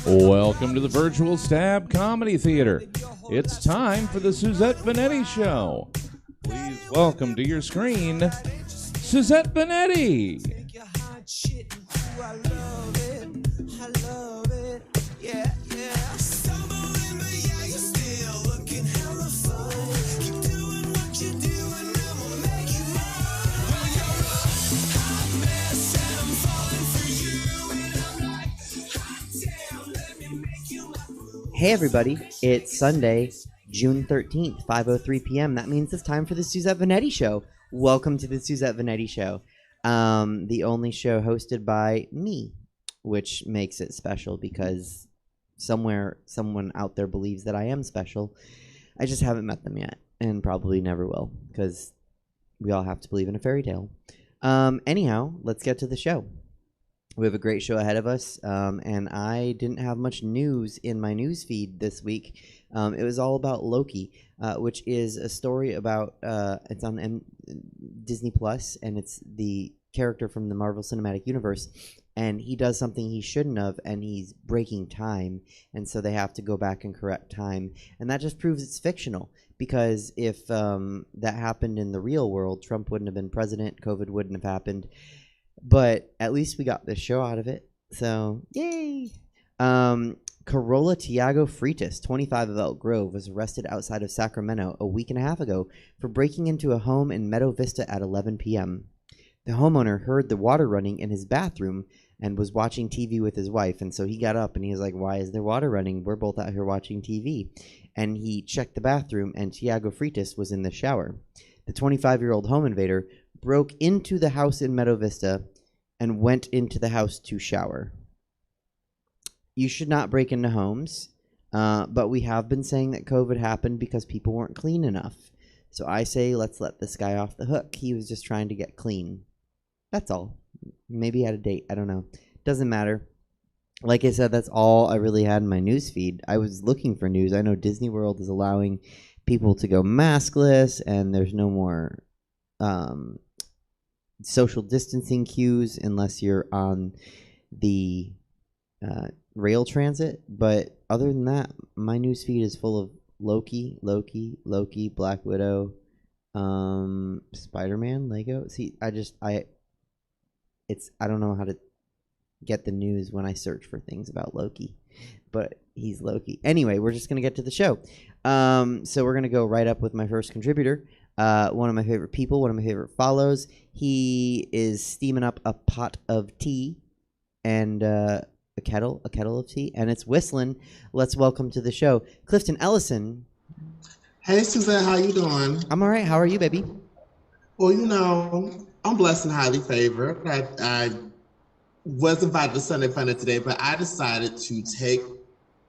Welcome to the Virtual Stab Comedy Theater. It's time for the Suzette Veneti Show. Please welcome to your screen, Suzette Veneti. Hey everybody, it's Sunday, June 13th, 5:03 p.m. That means it's time for the Suzette Veneti Show. Welcome to the Suzette Veneti Show, the only show hosted by me, which makes it special because somewhere someone out there believes that I am special. I just haven't met them yet, and probably never will, because we all have to believe in a fairy tale. Anyhow, let's get to the show. We have a great show ahead of us, and I didn't have much news in my news feed this week. It was all about Loki, which is a story about, it's on Disney Plus, and it's the character from the Marvel Cinematic Universe, and he does something he shouldn't have, and he's breaking time, and so they have to go back and correct time, and that just proves it's fictional, because if that happened in the real world, Trump wouldn't have been president, COVID wouldn't have happened. But at least we got this show out of it. So, yay! Carola Tiago Freitas, 25 of Elk Grove, was arrested outside of Sacramento a week and a half ago for breaking into a home in Meadow Vista at 11 p.m. The homeowner heard the water running in his bathroom and was watching TV with his wife. And so he got up and he was like, "Why is there water running? We're both out here watching TV." And he checked the bathroom, and Tiago Freitas was in the shower. The 25-year-old home invader broke into the house in Meadow Vista and went into the house to shower. You should not break into homes, but we have been saying that COVID happened because people weren't clean enough. So I say let's let this guy off the hook. He was just trying to get clean. That's all. Maybe he had a date. I don't know. Doesn't matter. Like I said, that's all I really had in my news feed. I was looking for news. I know Disney World is allowing people to go maskless, and there's no more social distancing cues unless you're on the rail transit. But other than that, my news feed is full of Loki, Black Widow, Spider-Man, Lego. See, I don't know how to get the news when I search for things about Loki, but he's Loki. Anyway, we're just gonna get to the show. So we're gonna go right up with my first contributor. One of my favorite people, one of my favorite follows. He is steaming up a pot of tea and a kettle of tea, and it's whistling. Let's welcome to the show, Clifton Ellison. Hey, Suzette, how you doing? I'm all right. How are you, baby? Well, you know, I'm blessed and highly favored. I was invited to Sunday Funday today, but I decided to take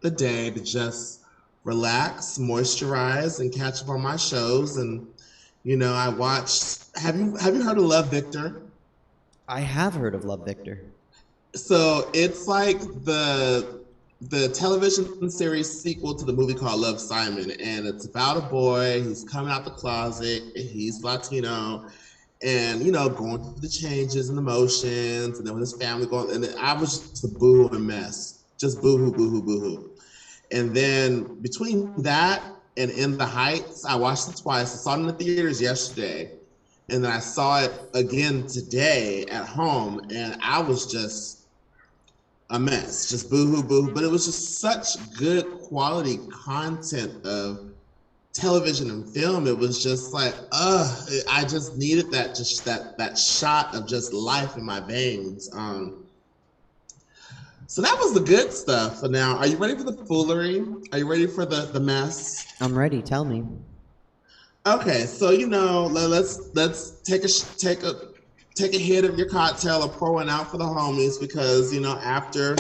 the day to just relax, moisturize, and catch up on my shows. And you know, I watched. Have you heard of Love, Victor? I have heard of Love, Victor. So it's like the television series sequel to the movie called Love, Simon, and it's about a boy. He's coming out the closet. He's Latino, and you know, going through the changes and emotions, and then with his family going. And I was just a boohoo and mess, just boohoo, boohoo, boohoo. And then between that and In the Heights, I watched it twice. I saw it in the theaters yesterday, and then I saw it again today at home, and I was just a mess, just boohoo, boohoo. But it was just such good quality content of television and film. It was just like, I just needed that, just that shot of just life in my veins. So that was the good stuff. So now, are you ready for the foolery? Are you ready for the mess? I'm ready. Tell me. Okay, so you know, let's take a hit of your cocktail or pour one out for the homies, because you know, after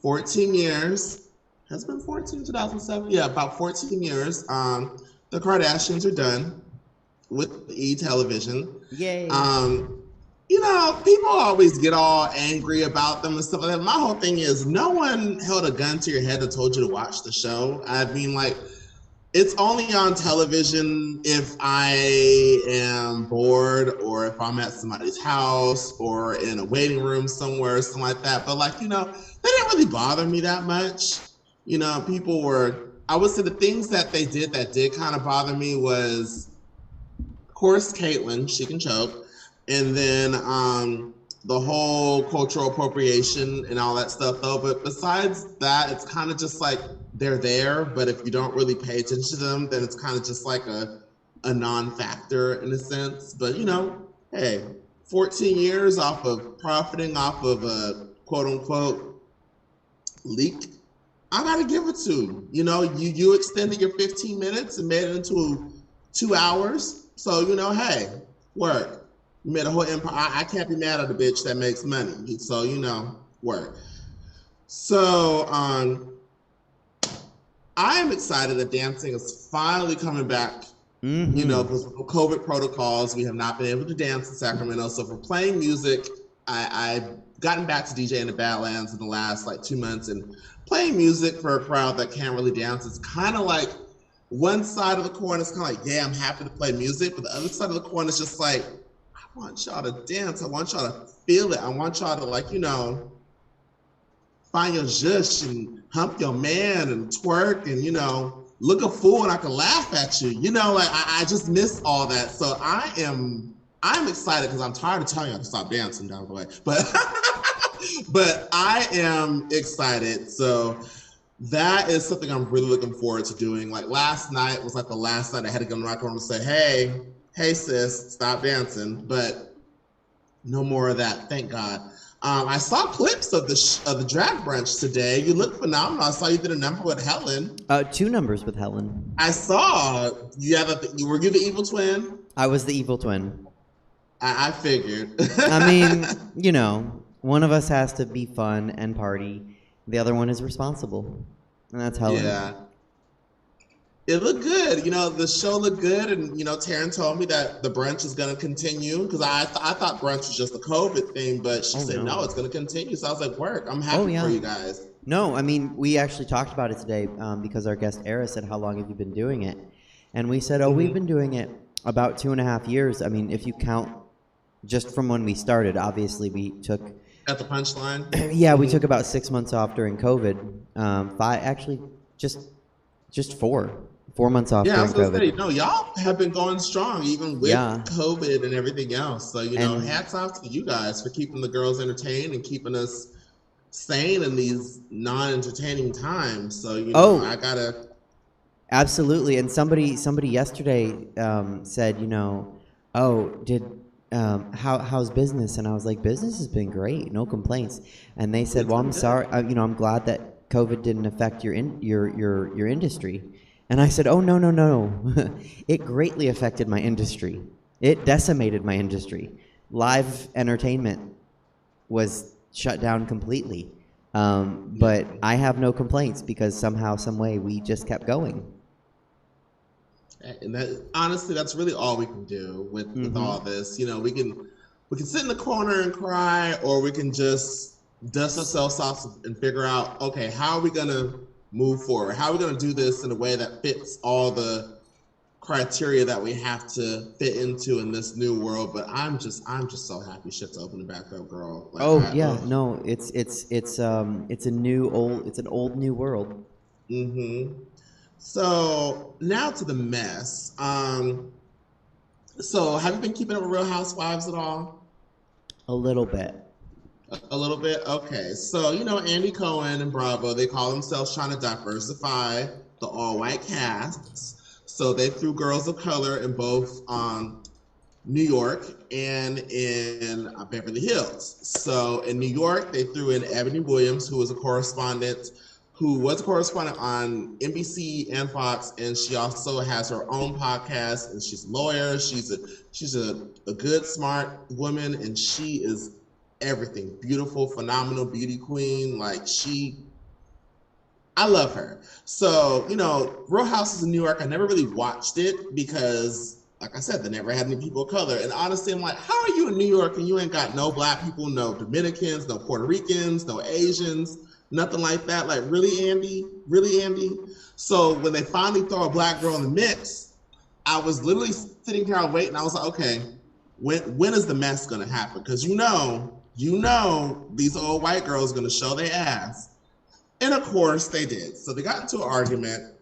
14 years, has it been 14, 2007? Yeah, about 14 years. The Kardashians are done with E! Television. Yay. You know, people always get all angry about them and stuff like that. My whole thing is, no one held a gun to your head and told you to watch the show. I mean, like, It's only on television if I am bored or if I'm at somebody's house or in a waiting room somewhere or something like that. But like, you know, they didn't really bother me that much. You know, I would say the things that they did that did kind of bother me was, of course, Caitlyn, she can choke. And then the whole cultural appropriation and all that stuff though. But besides that, it's kind of just like, they're there, but if you don't really pay attention to them, then it's kind of just like a non-factor in a sense. But you know, hey, 14 years off of profiting off of a quote unquote leak, I gotta give it to you. You know, you extended your 15 minutes and made it into 2 hours. So you know, hey, work. You made a whole empire. I can't be mad at a bitch that makes money. So you know, work. So I am excited that dancing is finally coming back. You know, because of COVID protocols, we have not been able to dance in Sacramento. So for playing music, I've gotten back to DJ in the Badlands in the last like 2 months, and playing music for a crowd that can't really dance is kind of like, one side of the coin is kind of like, yeah, I'm happy to play music, but the other side of the coin is just like, I want y'all to dance. I want y'all to feel it. I want y'all to, like, you know, find your zhush and hump your man and twerk and, you know, look a fool and I can laugh at you. You know, like I just miss all that. So I'm excited because I'm tired of telling you to stop dancing, down the way. But I am excited. So that is something I'm really looking forward to doing. Like last night was like the last night I had to go to my room and say, hey sis, stop dancing. But no more of that, thank God. I saw clips of the drag brunch today. You look phenomenal. I saw you did a number with Helen. 2 numbers with Helen. I saw. Were you the evil twin? I was the evil twin. I figured. I mean, you know, one of us has to be fun and party. The other one is responsible. And that's Helen. Yeah. It looked good. You know, the show looked good. And, you know, Taryn told me that the brunch is going to continue because I thought brunch was just a COVID thing, but she said, no, it's going to continue. So I was like, work. I'm happy for you guys. No, I mean, we actually talked about it today because our guest, Era, said, how long have you been doing it? And we said, we've been doing it about 2.5 years. I mean, if you count just from when we started, obviously we took... At the punchline? Yeah, we took about 6 months off during COVID. 5, actually, just 4. 4 months off during COVID. Say, no, y'all have been going strong even with COVID and everything else. So, you know, hats off to you guys for keeping the girls entertained and keeping us sane in these non-entertaining times. So, you know, I gotta... Absolutely. And somebody yesterday said, you know, how's business? And I was like, business has been great, no complaints. And they said, well, I'm sorry, you know, I'm glad that COVID didn't affect your industry. And I said, oh, no. It greatly affected my industry. It decimated my industry. Live entertainment was shut down completely. But I have no complaints because somehow, some way, we just kept going. And that, honestly, that's really all we can do with all this. You know, we can sit in the corner and cry, or we can just dust ourselves off and figure out, okay, how are we going to move forward? How are we going to do this in a way that fits all the criteria that we have to fit into in this new world? But I'm just so happy shit's opening back up, girl. Like, no, it's an old new world. So now to the mess. So have you been keeping up with Real Housewives at all? A little bit. A little bit? Okay. So, you know, Andy Cohen and Bravo, they call themselves trying to diversify the all-white casts. So they threw girls of color in both New York and in Beverly Hills. So in New York, they threw in Ebony Williams, who was a correspondent on NBC and Fox, and she also has her own podcast, and she's a lawyer. She's a good, smart woman, and she is everything. Beautiful, phenomenal beauty queen. Like, I love her. So, you know, Real Houses in New York, I never really watched it because, like I said, they never had any people of color. And honestly, I'm like, how are you in New York and you ain't got no black people, no Dominicans, no Puerto Ricans, no Asians? Nothing like that. Like, really, Andy? Really, Andy? So when they finally throw a black girl in the mix, I was literally sitting here waiting. I was like, okay, when is the mess gonna happen? Because you know, these old white girls gonna show their ass. And of course they did. So they got into an argument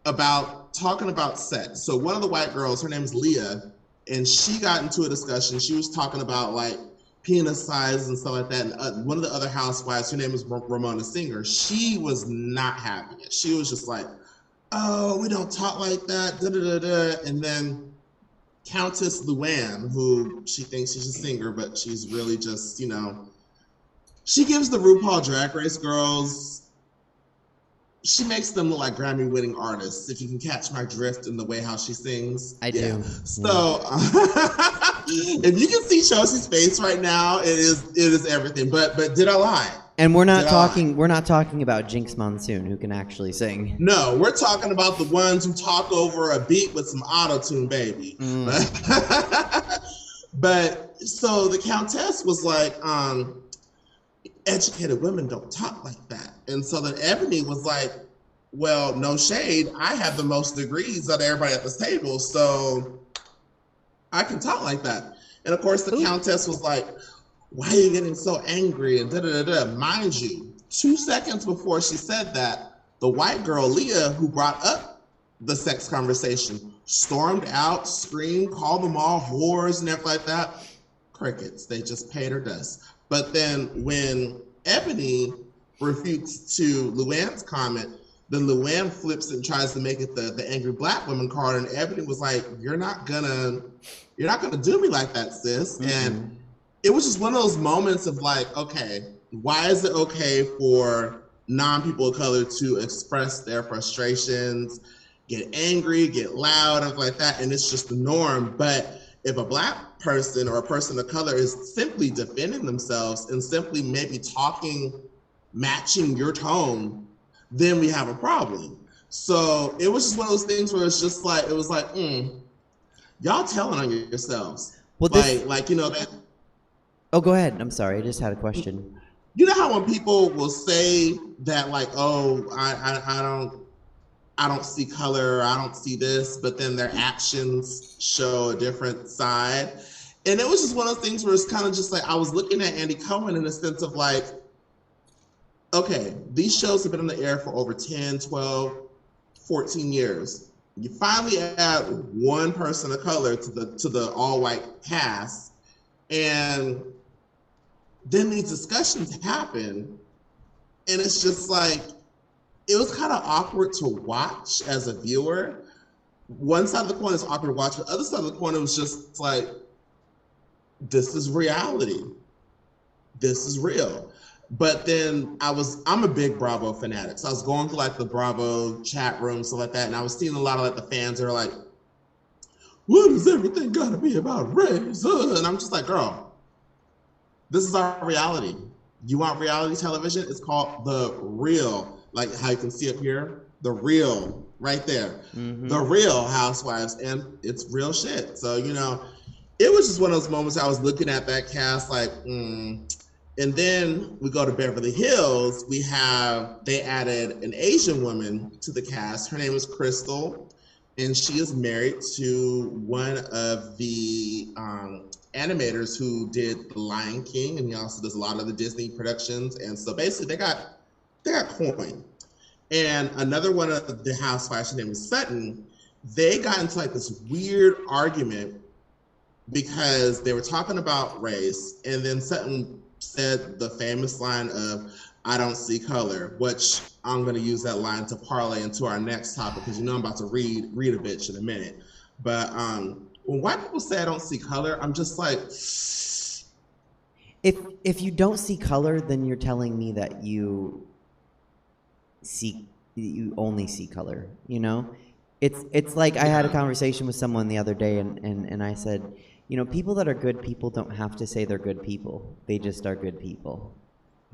about talking about sex. So one of the white girls, her name is Leah, and she got into a discussion. She was talking about like penis size and stuff like that. And one of the other housewives, her name is Ramona Singer, she was not having it. She was just like, oh, we don't talk like that, da da da da. And then Countess Luann, who she thinks she's a singer, but she's really just, you know, she gives the RuPaul Drag Race girls, she makes them look like Grammy-winning artists, if you can catch my drift in the way how she sings. I do. So, if you can see Chelsea's face right now, it is everything. But did I lie? And we're not talking about Jinx Monsoon, who can actually sing. No, we're talking about the ones who talk over a beat with some auto-tune, baby. But so the Countess was like, educated women don't talk like that. And so then Ebony was like, well, no shade, I have the most degrees out of everybody at this table, so I can talk like that. And of course the Countess was like, why are you getting so angry and da da da da. Mind you, 2 seconds before she said that, the white girl Leah, who brought up the sex conversation, stormed out, screamed, called them all whores and everything like that. Crickets, they just paid her dust. But then when Ebony refutes to Luann's comment, then Luann flips and tries to make it the angry black woman card, and Ebony was like, you're not gonna do me like that, sis. Mm-hmm. And it was just one of those moments of like, okay, why is it okay for non-people of color to express their frustrations, get angry, get loud, and like that, and it's just the norm. But if a black person or a person of color is simply defending themselves and simply maybe talking, matching your tone, then we have a problem. So it was just one of those things where it's just like, it was like, y'all telling on yourselves. Well, like, you know, that. Oh, go ahead. I'm sorry. I just had a question. You know how when people will say that, like, oh, I don't see color, I don't see this, but then their actions show a different side. And it was just one of those things where it's kind of just like, I was looking at Andy Cohen in a sense of like, okay, these shows have been on the air for over 10, 12, 14 years. You finally add one person of color to the all-white cast, and then these discussions happen, and it's just like, it was kind of awkward to watch as a viewer. One side of the coin is awkward to watch, but the other side of the coin, it was just like, this is reality. This is real. But then I'm a big Bravo fanatic. So I was going through like the Bravo chat room, stuff like that. And I was seeing a lot of like the fans that are like, what does everything gotta be about race? And I'm just like, girl, this is our reality. You want reality television? It's called The Real. Like how you can see up here, The Real, right there. Mm-hmm. The Real Housewives, and it's real shit. So, you know, it was just one of those moments I was looking at that cast like, And then we go to Beverly Hills. They added an Asian woman to the cast. Her name is Crystal, and she is married to one of the animators who did The Lion King, and he also does a lot of the Disney productions. And so basically they got coin. And another one of the housewives, her name is Sutton, they got into like this weird argument because they were talking about race, and then Sutton said the famous line of, I don't see color, which I'm going to use that line to parlay into our next topic, because you know I'm about to read a bitch in a minute. But when white people say I don't see color, I'm just like, if you don't see color, then you're telling me that you only see color, you know? It's like I had a conversation with someone the other day, and I said, you know, people that are good people don't have to say they're good people. They just are good people.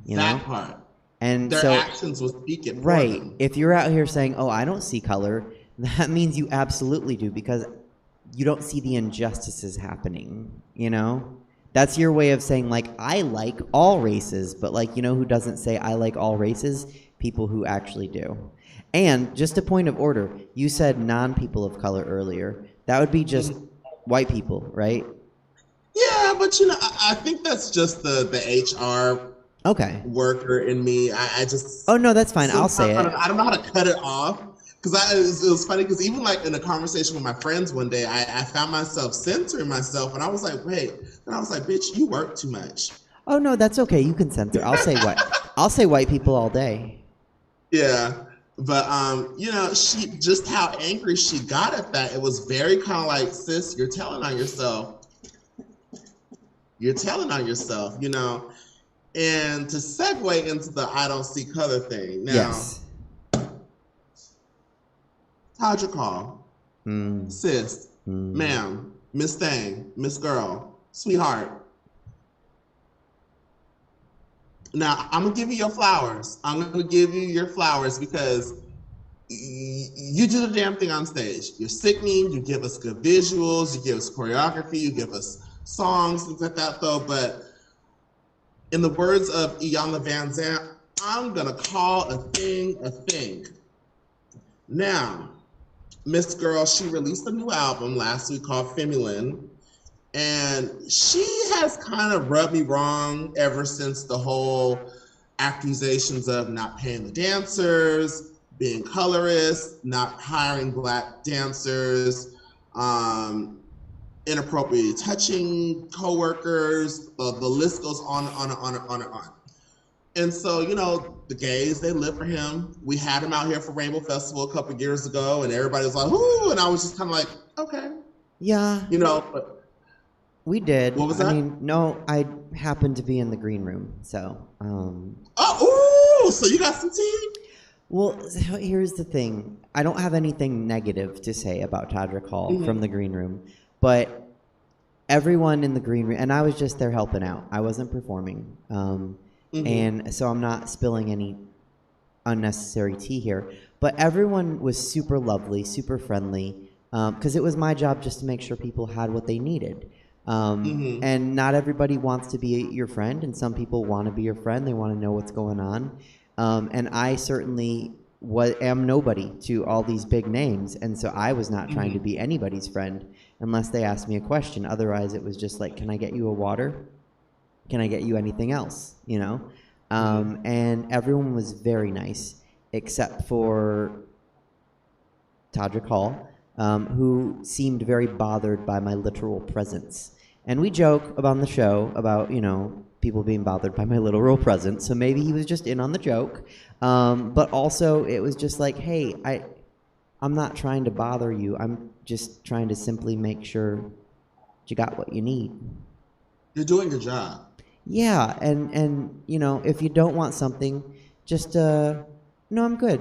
You that know? Part. And their so, actions will speak it. Right. If you're out here saying, oh, I don't see color, that means you absolutely do, because you don't see the injustices happening, you know? That's your way of saying, like, I like all races, but, like, you know who doesn't say I like all races? People who actually do. And just a point of order, you said non-people of color earlier. That would be just white people, right? Yeah, but you know, I think that's just the HR worker in me. I just Oh no, that's fine. I'll say it. I don't know how to cut it off because it was funny because even like in a conversation with my friends one day, I found myself censoring myself, and I was like, wait, and I was like, bitch, you work too much. Oh no, that's okay. You can censor. I'll say I'll say white people all day. Yeah. But you know, she just how angry she got at that. It was very kind of like, sis, you're telling on yourself. You're telling on yourself, you know. And to segue into the I don't see color thing. Now, yes. Tadra Call, sis, ma'am, Miss Thing, Miss Girl, sweetheart. Now, I'm going to give you your flowers. I'm going to give you your flowers because you do the damn thing on stage. You're sickening. You give us good visuals. You give us choreography. You give us songs, things like that, though. But in the words of Iyanla Vanzant, I'm going to call a thing a thing. Now, Miss Girl, she released a new album last week called Feminine. And she has kind of rubbed me wrong ever since the whole accusations of not paying the dancers, being colorist, not hiring Black dancers, inappropriately touching coworkers. The list goes on and on and on and on. And so, you know, the gays, they live for him. We had him out here for Rainbow Festival a couple of years ago, and everybody was like, "Ooh," and I was just kind of like, okay. Yeah. You know, but we did. What was that? I mean, no, I happened to be in the green room, so. So you got some tea? Well, here's the thing. I don't have anything negative to say about Tadra Hall from the green room, but everyone in the green room, and I was just there helping out. I wasn't performing, and so I'm not spilling any unnecessary tea here. But everyone was super lovely, super friendly, because it was my job just to make sure people had what they needed. And not everybody wants to be your friend, and some people want to be your friend. They want to know what's going on. And I certainly am nobody to all these big names, and so I was not trying to be anybody's friend unless they asked me a question. Otherwise, it was just like, can I get you a water? Can I get you anything else? You know? And everyone was very nice, except for Tadra Hall, who seemed very bothered by my literal presence. And we joke about the show about, you know, people being bothered by my literal presence. So maybe he was just in on the joke. But also it was just like, hey, I'm not trying to bother you. I'm just trying to simply make sure you got what you need. You're doing your job. Yeah. And you know, if you don't want something, just, no, I'm good.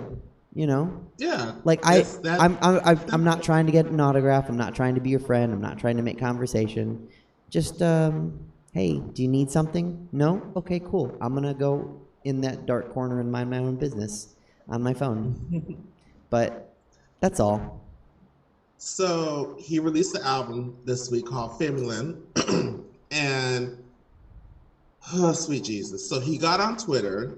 You know? Yeah. Like I'm not trying to get an autograph. I'm not trying to be your friend. I'm not trying to make conversation. Just, hey, do you need something? No? Okay, cool. I'm gonna go in that dark corner and mind my own business on my phone. But that's all. So he released an album this week called Feminine, and oh, sweet Jesus. So he got on Twitter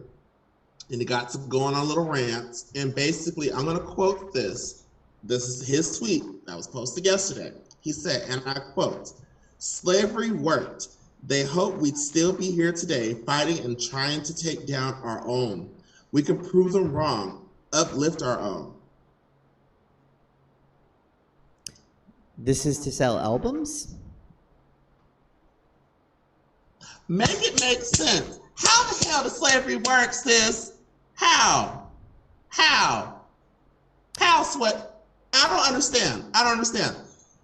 and he got to go on a little rant, and basically, I'm gonna quote this. This is his tweet that was posted yesterday. He said, and I quote, "Slavery worked. They hope we'd still be here today fighting and trying to take down our own. We can prove them wrong, uplift our own." This is to sell albums? Make it make sense. How the hell does slavery work, sis? How? Sweat? I don't understand.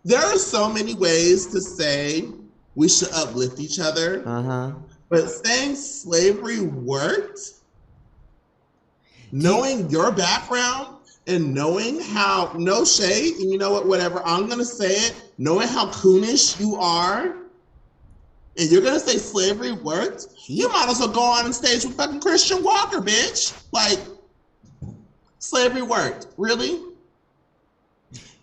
There are so many ways to say we should uplift each other. But saying slavery worked, knowing your background and knowing how, no shade, and you know what, whatever, I'm going to say it, knowing how coonish you are, and you're going to say slavery worked, you might as well go on stage with fucking Christian Walker, bitch. Like, slavery worked. Really?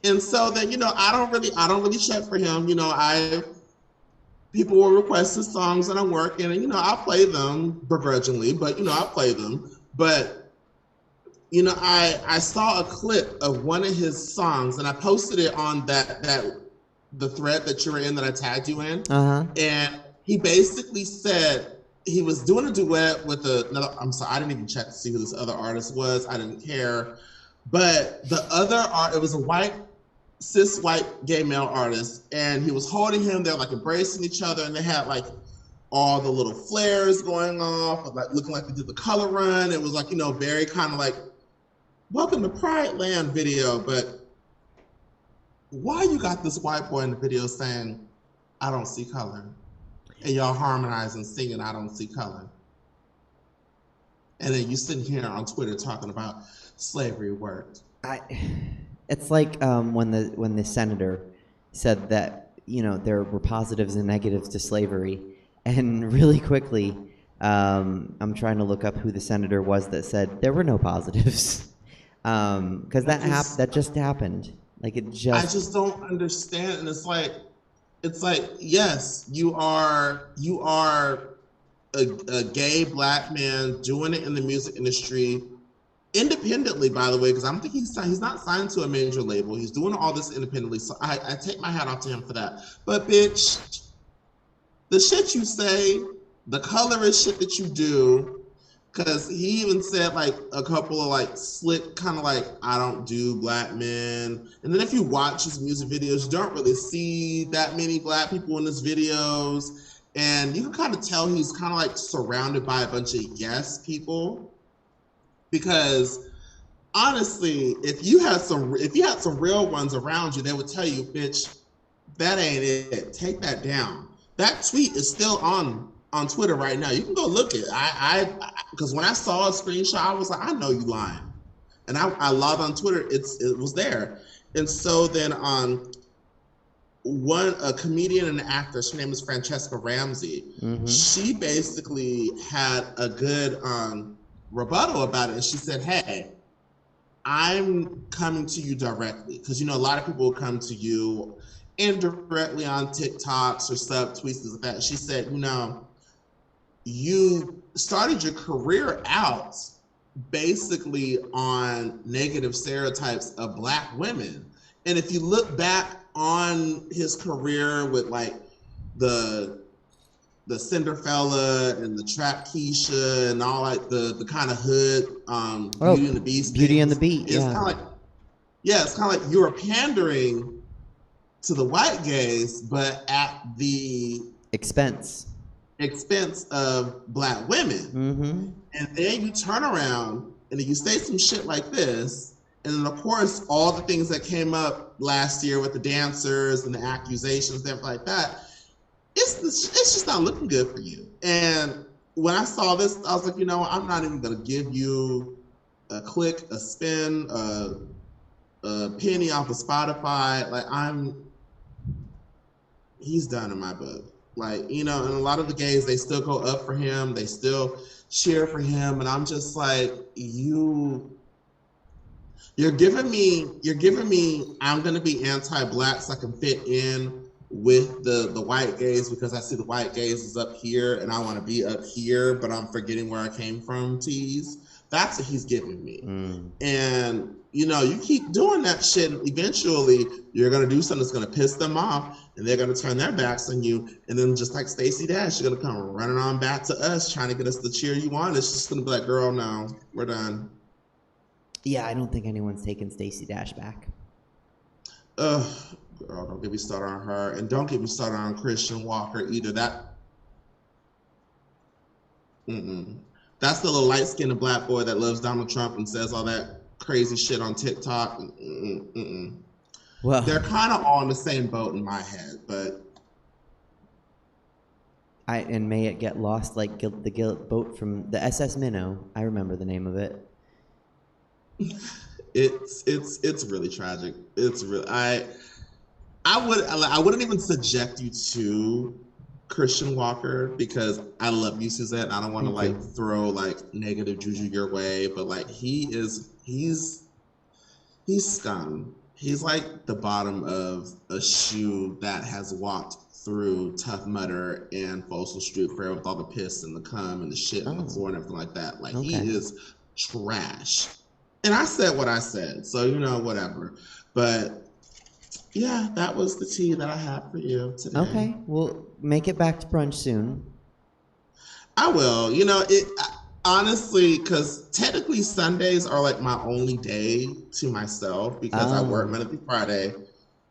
And so then, you know, I don't really check for him. You know, people will request his songs and I'm working, and I'll play them begrudgingly, but I'll play them. But I saw a clip of one of his songs and I posted it on the thread that you were in that I tagged you in. And he basically said he was doing a duet with another. I'm sorry, I didn't even check to see who this other artist was. I didn't care. But the other it was a cis white gay male artist, and he was holding him. They're like embracing each other, and they had like all the little flares going off, like looking like they did the color run. It was like very kind of like Welcome to Pride Land video. But why you got this white boy in the video saying, "I don't see color," and y'all harmonizing, singing, "I don't see color," and then you sitting here on Twitter talking about slavery worked? It's like when the senator said that there were positives and negatives to slavery, and really quickly, I'm trying to look up who the senator was that said there were no positives, because that just happened. Like I just don't understand, and it's like yes, you are a gay black man doing it in the music industry. Independently, by the way, because I don't think he's not signed to a major label. He's doing all this independently, so I take my hat off to him for that. But bitch, the shit you say, the colorist shit that you do, because he even said like a couple of like slick kind of like, "I don't do black men," and then if you watch his music videos, you don't really see that many black people in his videos, and you can kind of tell he's kind of like surrounded by a bunch of yes people. Because honestly, if you had some real ones around you, they would tell you, "Bitch, that ain't it. Take that down." That tweet is still on Twitter right now. You can go look it. Because when I saw a screenshot, I was like, "I know you lying," and I logged on Twitter. It was there, and so then a comedian and an actress, her name is Francesca Ramsey. She basically had a good rebuttal about it, and she said, "Hey, I'm coming to you directly," because a lot of people will come to you indirectly on TikToks or subtweets and like that. She said, you started your career out basically on negative stereotypes of black women, and if you look back on his career with like the Cinderfella and the Trap Keisha and all like the kind of hood Beauty and the Beast. Beauty and the Beast. It's kind of like, it's kind of like you were pandering to the white gays, but at the expense of black women. And then you turn around and you say some shit like this, and then of course all the things that came up last year with the dancers and the accusations and everything like that. It's just not looking good for you. And when I saw this, I was like, I'm not even gonna give you a click, a spin, a penny off of Spotify. Like he's done in my book. Like, and a lot of the gays, they still go up for him, they still cheer for him, and I'm just like, you're giving me I'm gonna be anti-black so I can fit in with the white gays because I see the white gays is up here and I want to be up here, but I'm forgetting where I came from tease. That's what he's giving me. And you keep doing that shit, and eventually you're gonna do something that's gonna piss them off, and they're gonna turn their backs on you, and then just like Stacey Dash, you're gonna come running on back to us trying to get us to cheer you on. It's just gonna be like, "Girl, no, we're done." Yeah, I don't think anyone's taking Stacey Dash back. Ugh. Girl, don't get me started on her, and don't get me started on Christian Walker either. That's the little light-skinned black boy that loves Donald Trump and says all that crazy shit on TikTok. Well, they're kind of all in the same boat in my head, but and may it get lost like the guilt boat from the SS Minnow. I remember the name of it. It's really tragic. It's really I wouldn't even subject you to Christian Walker because I love you, Suzette, and I don't want to like throw like negative juju your way, but like he's scum. He's like the bottom of a shoe that has walked through Tough Mudder and Folsom Street Fair with all the piss and the cum and the shit on the floor and everything like that. Like, he is trash. And I said what I said, so, you know, whatever. But, yeah, that was the tea that I had for you today. Okay, we'll make it back to brunch soon. I will. You know, honestly, because technically Sundays are like my only day to myself because I work Monday through Friday,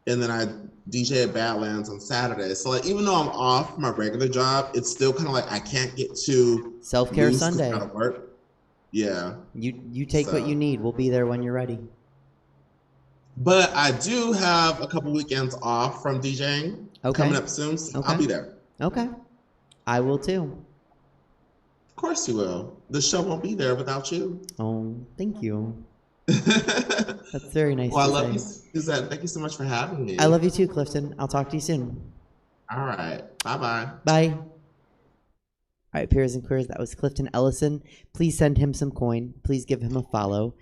and then I DJ at Badlands on Saturday. So, like, even though I'm off my regular job, it's still kind of like I can't get to self-care Sunday. Out of work. Yeah. You take what you need. We'll be there when you're ready. But I do have a couple weekends off from DJing coming up soon. So I'll be there. Okay. I will too. Of course you will. The show won't be there without you. Oh, thank you. That's very nice. Well, I love you, Suzette. Thank you so much for having me. I love you too, Clifton. I'll talk to you soon. All right. Bye-bye. Bye. All right, peers and queers, that was Clifton Ellison. Please send him some coin. Please give him a follow.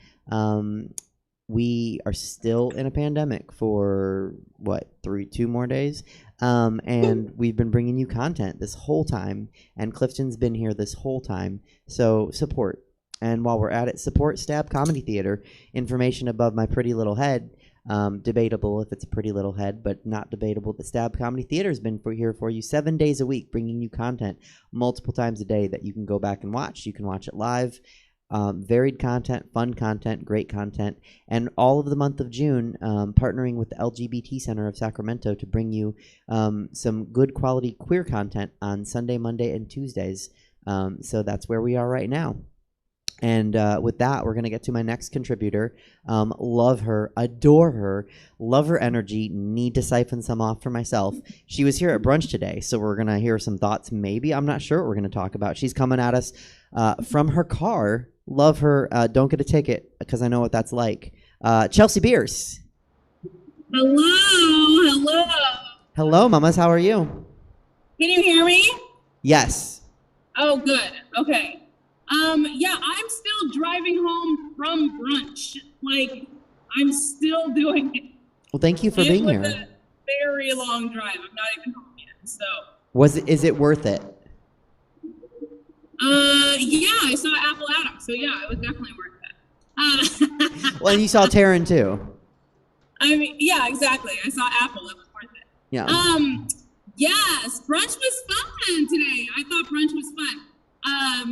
We are still in a pandemic for, what, 2 more days? And we've been bringing you content this whole time, and Clifton's been here this whole time. So support. And while we're at it, support Stab Comedy Theater. Information above my pretty little head. Debatable if it's a pretty little head, but not debatable. The Stab Comedy Theater has been here for you 7 days a week, bringing you content multiple times a day that you can go back and watch. You can watch it live. Varied content, fun content, great content, and all of the month of June, partnering with the LGBT Center of Sacramento to bring you some good quality queer content on Sunday, Monday, and Tuesdays. So that's where we are right now. And with that, we're going to get to my next contributor. Love her, adore her, love her energy, need to siphon some off for myself. She was here at brunch today, so we're going to hear some thoughts maybe. I'm not sure what we're going to talk about. She's coming at us from her car. Love her. Don't get a ticket because I know what that's like. Chelsea Bearce. Hello. Hello, mamas. How are you? Can you hear me? Yes. Oh, good. Okay. Yeah, I'm still driving home from brunch. Like, I'm still doing it. Well, thank you for being here. It was a very long drive. I'm not even home yet, so. Is it worth it? Yeah, I saw Apple Adam, so yeah, it was definitely worth it. Well, and you saw Taryn too. I mean, yeah, exactly. I saw Apple. It was worth it. Yeah. Yes, brunch was fun today. I thought brunch was fun.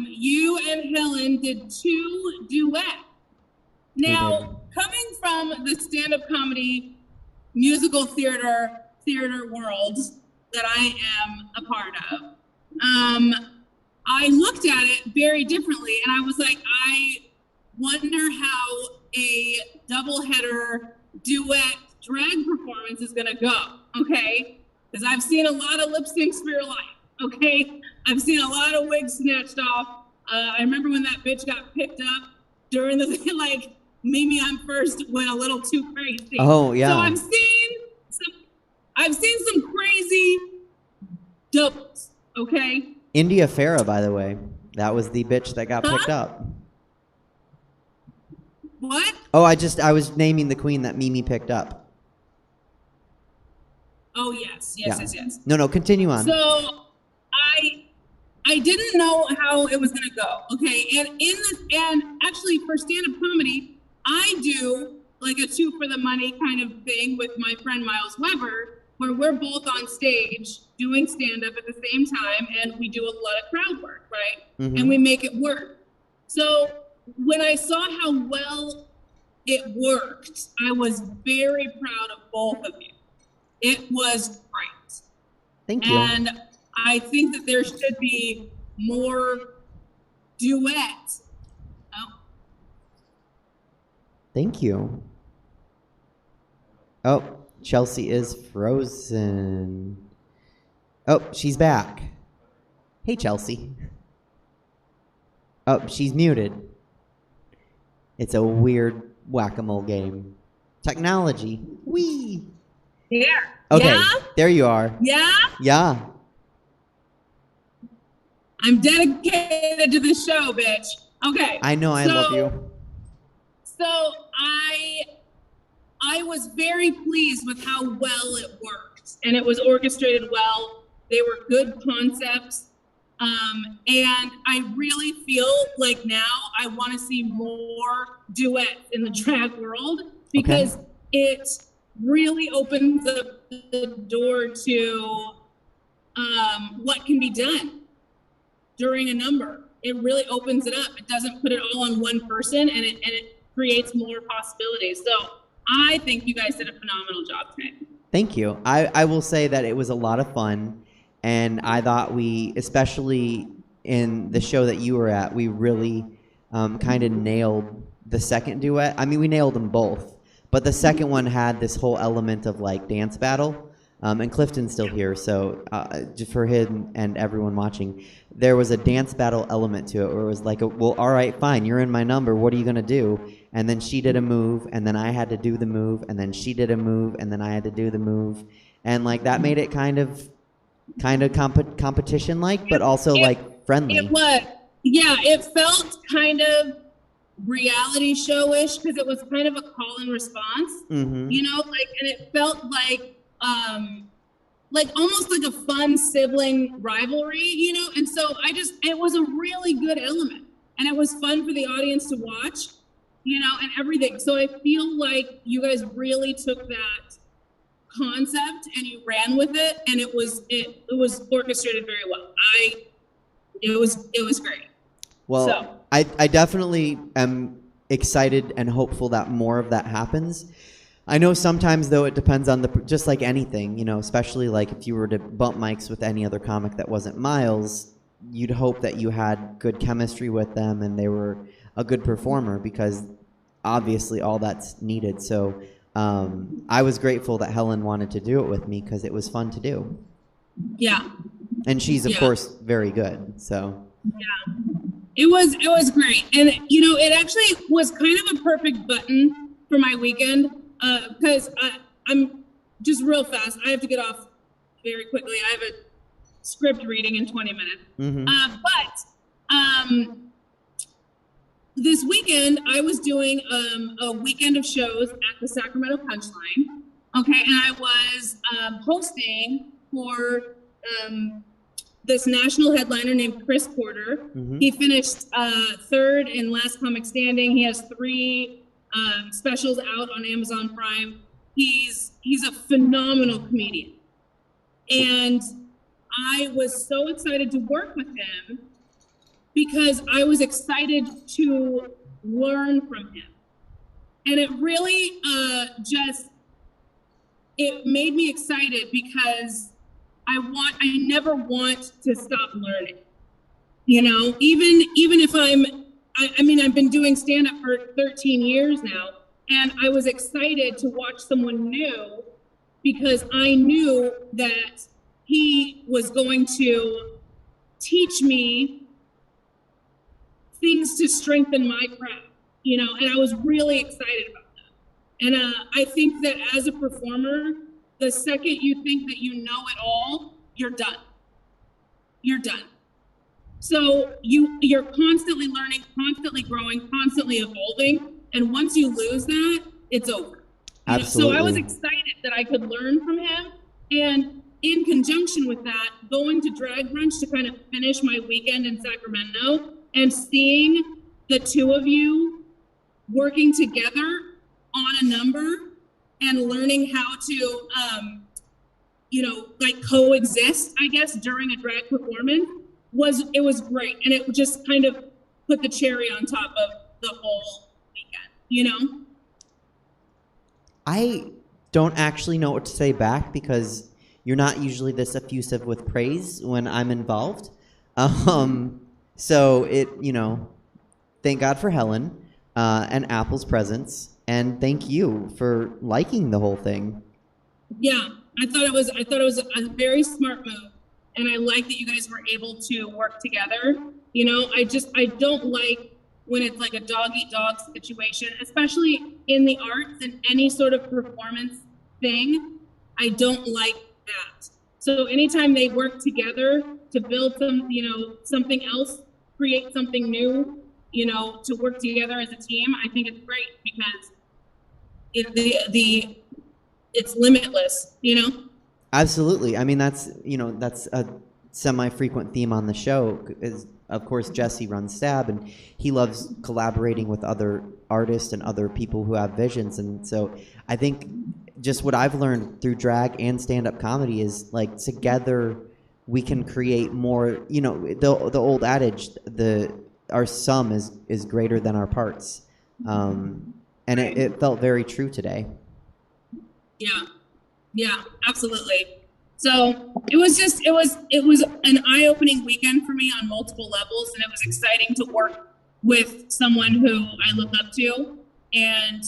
You and Helen did 2 duets. Now, coming from the stand-up comedy musical theater world that I am a part of, I looked at it very differently, and I was like, I wonder how a doubleheader duet drag performance is gonna go, okay? Because I've seen a lot of lip syncs for your life, okay? I've seen a lot of wigs snatched off. I remember when that bitch got picked up during the, like, Mimi I'm First went a little too crazy. Oh, yeah. So I've seen some crazy doubles, okay? India Farah, by the way. That was the bitch that got picked up. What? Oh, I was naming the queen that Mimi picked up. Oh, yes. No, continue on. So I didn't know how it was gonna go. Okay, and actually for stand-up comedy, I do like a 2 for the money kind of thing with my friend Miles Weber, where we're both on stage doing stand-up at the same time, and we do a lot of crowd work, right? Mm-hmm. And we make it work. So when I saw how well it worked, I was very proud of both of you. It was great. Thank you. And I think that there should be more duets. Oh. Thank you. Oh, Chelsea is frozen. Oh, she's back. Hey, Chelsea. Oh, she's muted. It's a weird whack-a-mole game. Technology. Whee! Yeah. Okay, yeah? There you are. Yeah? Yeah. I'm dedicated to this show, bitch. Okay. I know, I love you. So I was very pleased with how well it worked. worked and it was orchestrated well. They were good concepts. And I really feel like now I want to see more duets in the drag world because it really opens up the door to what can be done during a number. It really opens it up. It doesn't put it all on one person, and it creates more possibilities. So I think you guys did a phenomenal job today. Thank you. I will say that it was a lot of fun, and I thought we, especially in the show that you were at, we really kind of nailed the second duet. I mean, we nailed them both, but the second one had this whole element of like dance battle. And Clifton's still here, so just for him and everyone watching, there was a dance battle element to it where it was like, well, all right, fine, you're in my number, what are you going to do? And then she did a move, and then I had to do the move, and then she did a move, and then I had to do the move. And like that made it kind of competition-like, but also like friendly. It was. Yeah, it felt kind of reality show-ish because it was kind of a call and response, you know, like, and it felt like almost like a fun sibling rivalry, you know? And so it was a really good element, and it was fun for the audience to watch, you know, and everything. So I feel like you guys really took that concept and you ran with it, and it was orchestrated very well. It was great. Well, so. I definitely am excited and hopeful that more of that happens. I know sometimes, though, it depends on just like anything, you know, especially like if you were to bump mics with any other comic that wasn't Miles, you'd hope that you had good chemistry with them and they were a good performer, because obviously all that's needed. So I was grateful that Helen wanted to do it with me because it was fun to do. Yeah. And she's, of course, very good. So. Yeah. It was great. And, you know, it actually was kind of a perfect button for my weekend. Because I'm just real fast. I have to get off very quickly. I have a script reading in 20 minutes. But this weekend, I was doing a weekend of shows at the Sacramento Punchline. Okay, and I was hosting for this national headliner named Chris Porter. He finished third in Last Comic Standing. He has 3 specials out on Amazon Prime. He's a phenomenal comedian, and I was so excited to work with him because I was excited to learn from him, and it really it made me excited because I never want to stop learning, you know, even if I mean, I've been doing stand-up for 13 years now, and I was excited to watch someone new because I knew that he was going to teach me things to strengthen my craft, you know, and I was really excited about that. And I think that as a performer, the second you think that you know it all, you're done. You're done. So you're constantly learning, constantly growing, constantly evolving. And once you lose that, it's over. Absolutely. So I was excited that I could learn from him. And in conjunction with that, going to Drag Brunch to kind of finish my weekend in Sacramento and seeing the two of you working together on a number and learning how to, like coexist, I guess, during a drag performance it was great. And it just kind of put the cherry on top of the whole weekend, you know? I don't actually know what to say back because you're not usually this effusive with praise when I'm involved. So it, thank God for Helen and Apple's presence, and thank you for liking the whole thing. Yeah, I thought it was a very smart move, and I like that you guys were able to work together. I don't like when it's like a dog-eat-dog situation, especially in the arts and any sort of performance thing. I don't like that. So anytime they work together to build something else, create something new, to work together as a team, I think it's great because it's limitless, Absolutely. I mean, that's a semi-frequent theme on the show. Is of course Jesse runs Stab, and he loves collaborating with other artists and other people who have visions. And so I think just what I've learned through drag and stand-up comedy is like together we can create more. You know, the old adage, our sum is greater than our parts, and it felt very true today. Yeah, absolutely. So it was an eye-opening weekend for me on multiple levels, and it was exciting to work with someone who I look up to, and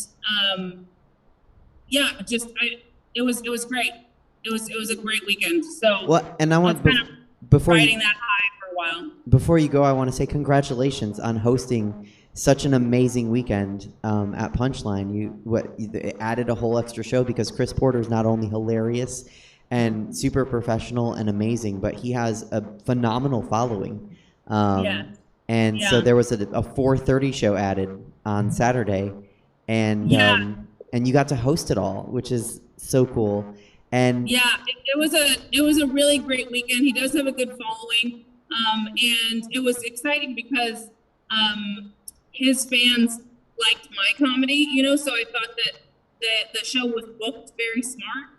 it was great. It was a great weekend. So well, and I want before riding that high for a while. Before you go, I want to say congratulations on hosting such an amazing weekend at Punchline. You added a whole extra show because Chris Porter is not only hilarious and super professional and amazing, but he has a phenomenal following. So there was a 4:30 show added on Saturday, and you got to host it all, which is so cool. And it was a really great weekend. He does have a good following, and it was exciting because his fans liked my comedy, so I thought that the show was booked very smart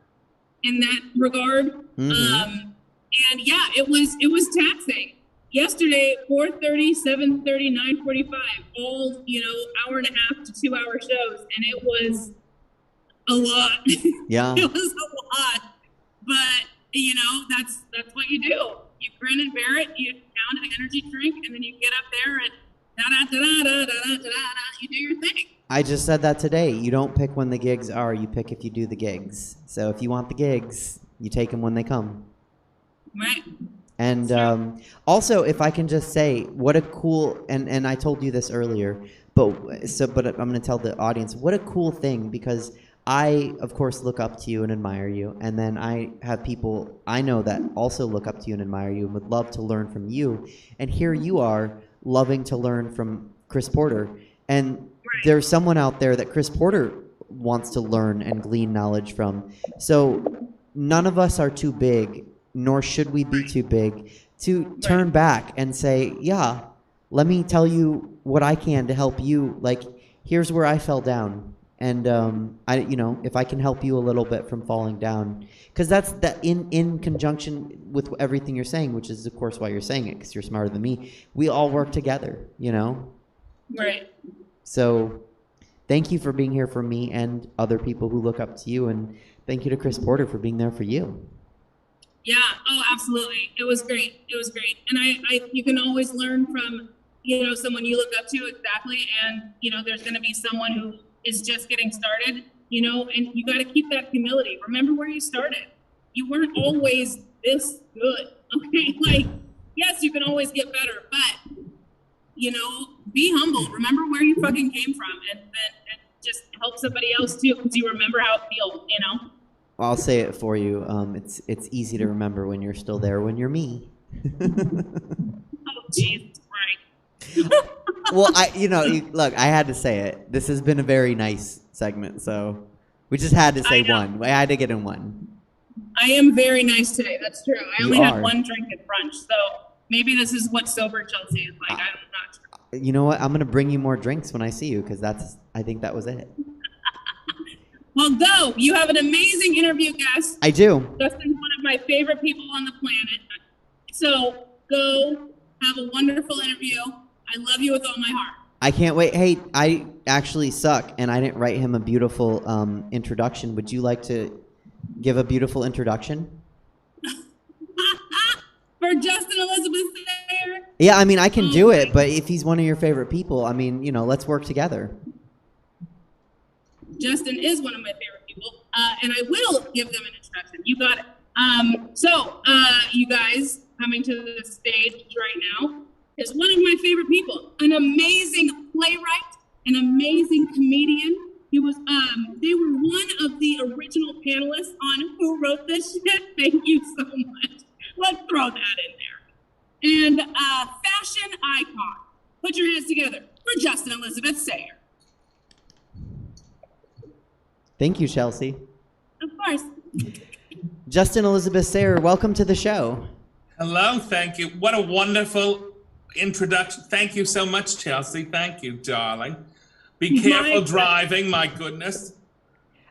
in that regard. And it was taxing. Yesterday, 4:30, 7:30, 9:45, all, hour and a half to 2 hour shows, and it was a lot. Yeah. It was a lot. But, that's what you do. You grin and bear it, you down an energy drink, and then you get up there and you do your thing. I just said that today. You don't pick when the gigs are, you pick if you do the gigs. So if you want the gigs, you take them when they come. Right. And also, if I can just say, what a cool, and I told you this earlier, but I'm going to tell the audience, what a cool thing, because I, of course, look up to you and admire you, and then I have people I know that also look up to you and admire you and would love to learn from you, and here you are loving to learn from Chris Porter, and there's someone out there that Chris Porter wants to learn and glean knowledge from. So none of us are too big, nor should we be too big, to turn back and say, yeah, let me tell you what I can to help you. Like, here's where I fell down. And if I can help you a little bit from falling down, because that's that in conjunction with everything you're saying, which is of course why you're saying it, because you're smarter than me. We all work together, Right. So, thank you for being here for me and other people who look up to you, and thank you to Chris Porter for being there for you. Yeah. Oh, absolutely. It was great. And I you can always learn from someone you look up to, exactly, and there's going to be someone who is just getting started, and you got to keep that humility. Remember where you started. You weren't always this good, okay? Like, yes, you can always get better, but, be humble. Remember where you fucking came from, and just help somebody else too, because you remember how it feels, I'll say it for you. It's easy to remember when you're still there, when you're me. Oh, Jesus, right. Well, look, I had to say it. This has been a very nice segment, so we just had to say one. I had to get in one. I am very nice today. That's true. I only had one drink at brunch, so maybe this is what sober Chelsea is like. I'm not sure. You know what? I'm gonna bring you more drinks when I see you, because I think that was it. Well, go. You have an amazing interview guest. I do. Justin's one of my favorite people on the planet. So go have a wonderful interview. I love you with all my heart. I can't wait. Hey, I actually suck, and I didn't write him a beautiful introduction. Would you like to give a beautiful introduction? For Justin Elizabeth Sayre? Yeah, I mean, I can do it, but if he's one of your favorite people, I mean, let's work together. Justin is one of my favorite people, and I will give them an introduction. You got it. You guys coming to the stage right now is one of my favorite people, an amazing playwright, an amazing comedian. He was, they were one of the original panelists on Who Wrote This Shit. Thank you so much. Let's throw that in there. And fashion icon. Put your hands together for Justin Elizabeth Sayre. Thank you, Chelsea. Of course. Justin Elizabeth Sayre, welcome to the show. Hello, thank you. What a wonderful introduction. Thank you so much, Chelsea. Thank you, darling. Be careful driving, my goodness.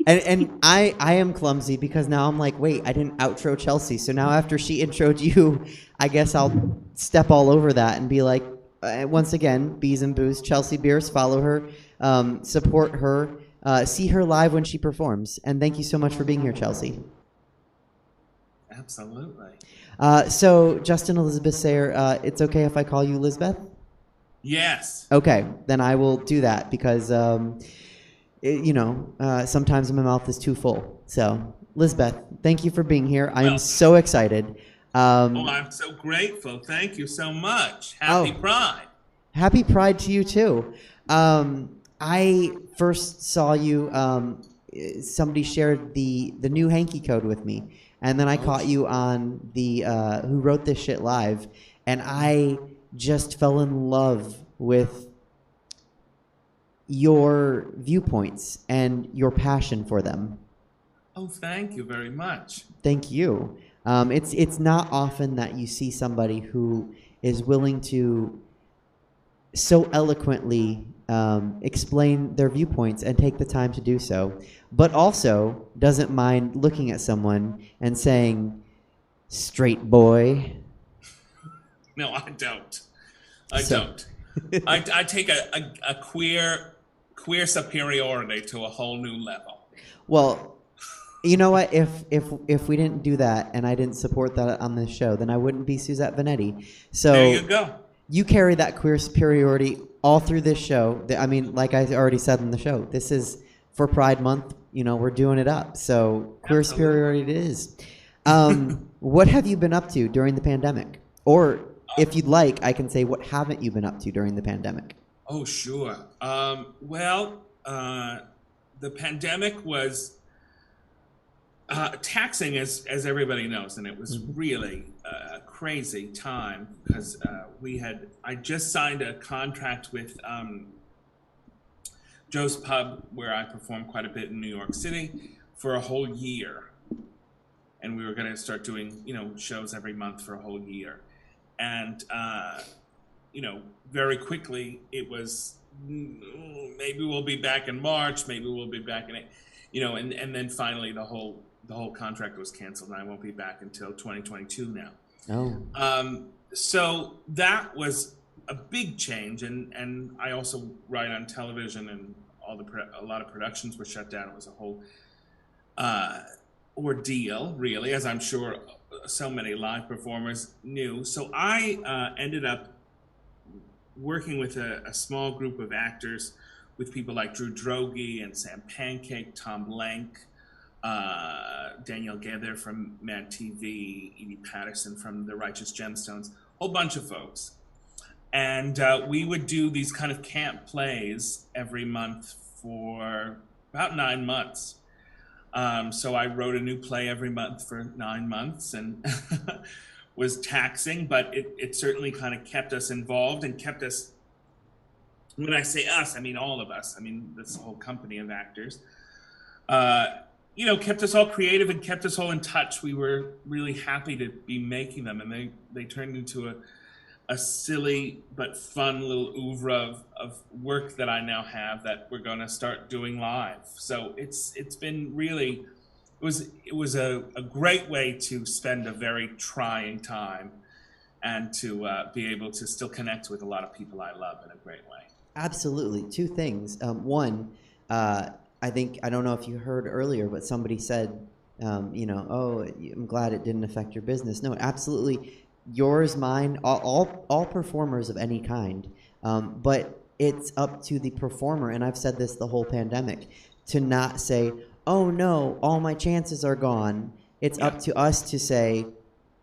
And I am clumsy because now I'm like, wait, I didn't outro Chelsea. So now after she introed you, I guess I'll step all over that and be like, once again, Bees and Booze, Chelsea Bearce, follow her, support her, see her live when she performs. And thank you so much for being here, Chelsea. Absolutely. So, Justin Elizabeth Sayre, it's okay if I call you Lizbeth? Yes. Okay, then I will do that because, sometimes my mouth is too full. So, Lizbeth, thank you for being here. I am so excited. I'm so grateful. Thank you so much. Happy Pride. Happy Pride to you, too. I first saw you, somebody shared the new hanky code with me. And then I caught you on the Who Wrote This Shit Live, and I just fell in love with your viewpoints and your passion for them. Oh, thank you very much. Thank you. It's not often that you see somebody who is willing to so eloquently explain their viewpoints and take the time to do so, but also doesn't mind looking at someone and saying, straight boy. No, I don't. I don't. I take a queer superiority to a whole new level. Well, you know what? If we didn't do that and I didn't support that on this show, then I wouldn't be Suzette Veneti. So there you go. You carry that queer superiority all through this show. I mean, like I already said in the show, this is for Pride Month. You know, we're doing it up. So queer superiority it is. What have you been up to during the pandemic? Or if you'd like, I can say, what haven't you been up to during the pandemic? Oh, sure. The pandemic was taxing, as everybody knows, and it was really a crazy time because I just signed a contract with Joe's Pub, where I perform quite a bit in New York City, for a whole year, and we were going to start doing shows every month for a whole year, and very quickly it was maybe we'll be back in March, maybe we'll be back in and then finally the whole contract was canceled, and I won't be back until 2022 now. So that was a big change, and I also write on television, and a lot of productions were shut down. It was a whole ordeal, really, as I'm sure so many live performers knew. So I ended up working with a small group of actors, with people like Drew Droege and Sam Pancake, Tom Lenk, Danielle Gaither from Mad TV, Edie Patterson from The Righteous Gemstones, a whole bunch of folks. And we would do these kind of camp plays every month for about 9 months. So I wrote a new play every month for 9 months, and was taxing, but it certainly kind of kept us involved and kept us, when I say us, I mean all of us. I mean, this whole company of actors. Kept us all creative and kept us all in touch. We were really happy to be making them, and they turned into a silly but fun little oeuvre of work that I now have that we're going to start doing live. So it's been really, it was a great way to spend a very trying time, and to be able to still connect with a lot of people I love in a great way. Absolutely. Two things. One, I think, I don't know if you heard earlier, but somebody said, I'm glad it didn't affect your business. No, absolutely. Yours, mine, all performers of any kind. But it's up to the performer, and I've said this the whole pandemic, to not say, oh no, all my chances are gone. It's up to us to say,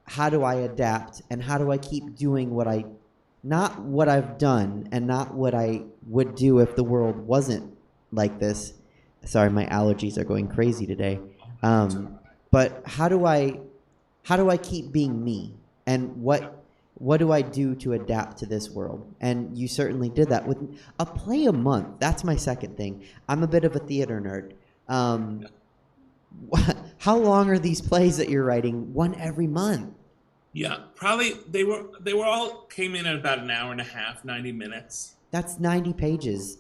how do I adapt, and how do I keep doing not what I've done, and not what I would do if the world wasn't like this. Sorry, my allergies are going crazy today. But how do I keep being me? And what do I do to adapt to this world? And you certainly did that with a play a month. That's my second thing. I'm a bit of a theater nerd. How long are these plays that you're writing? One every month. Yeah, probably they were all came in at about an hour and a half, 90 minutes. That's 90 pages.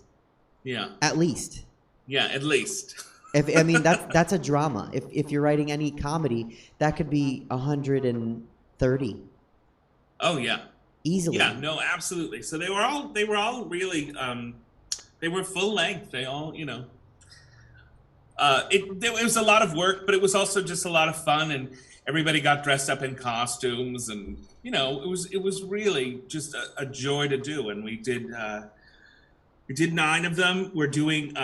Yeah. At least. Yeah, at least. I mean, that's a drama. If you're writing any comedy, that could be 130. Oh yeah. Easily. Yeah, no, absolutely. So they were all really they were full length. They all, it was a lot of work, but it was also just a lot of fun, and everybody got dressed up in costumes, and it was really just a joy to do. And we did 9 of them. We're doing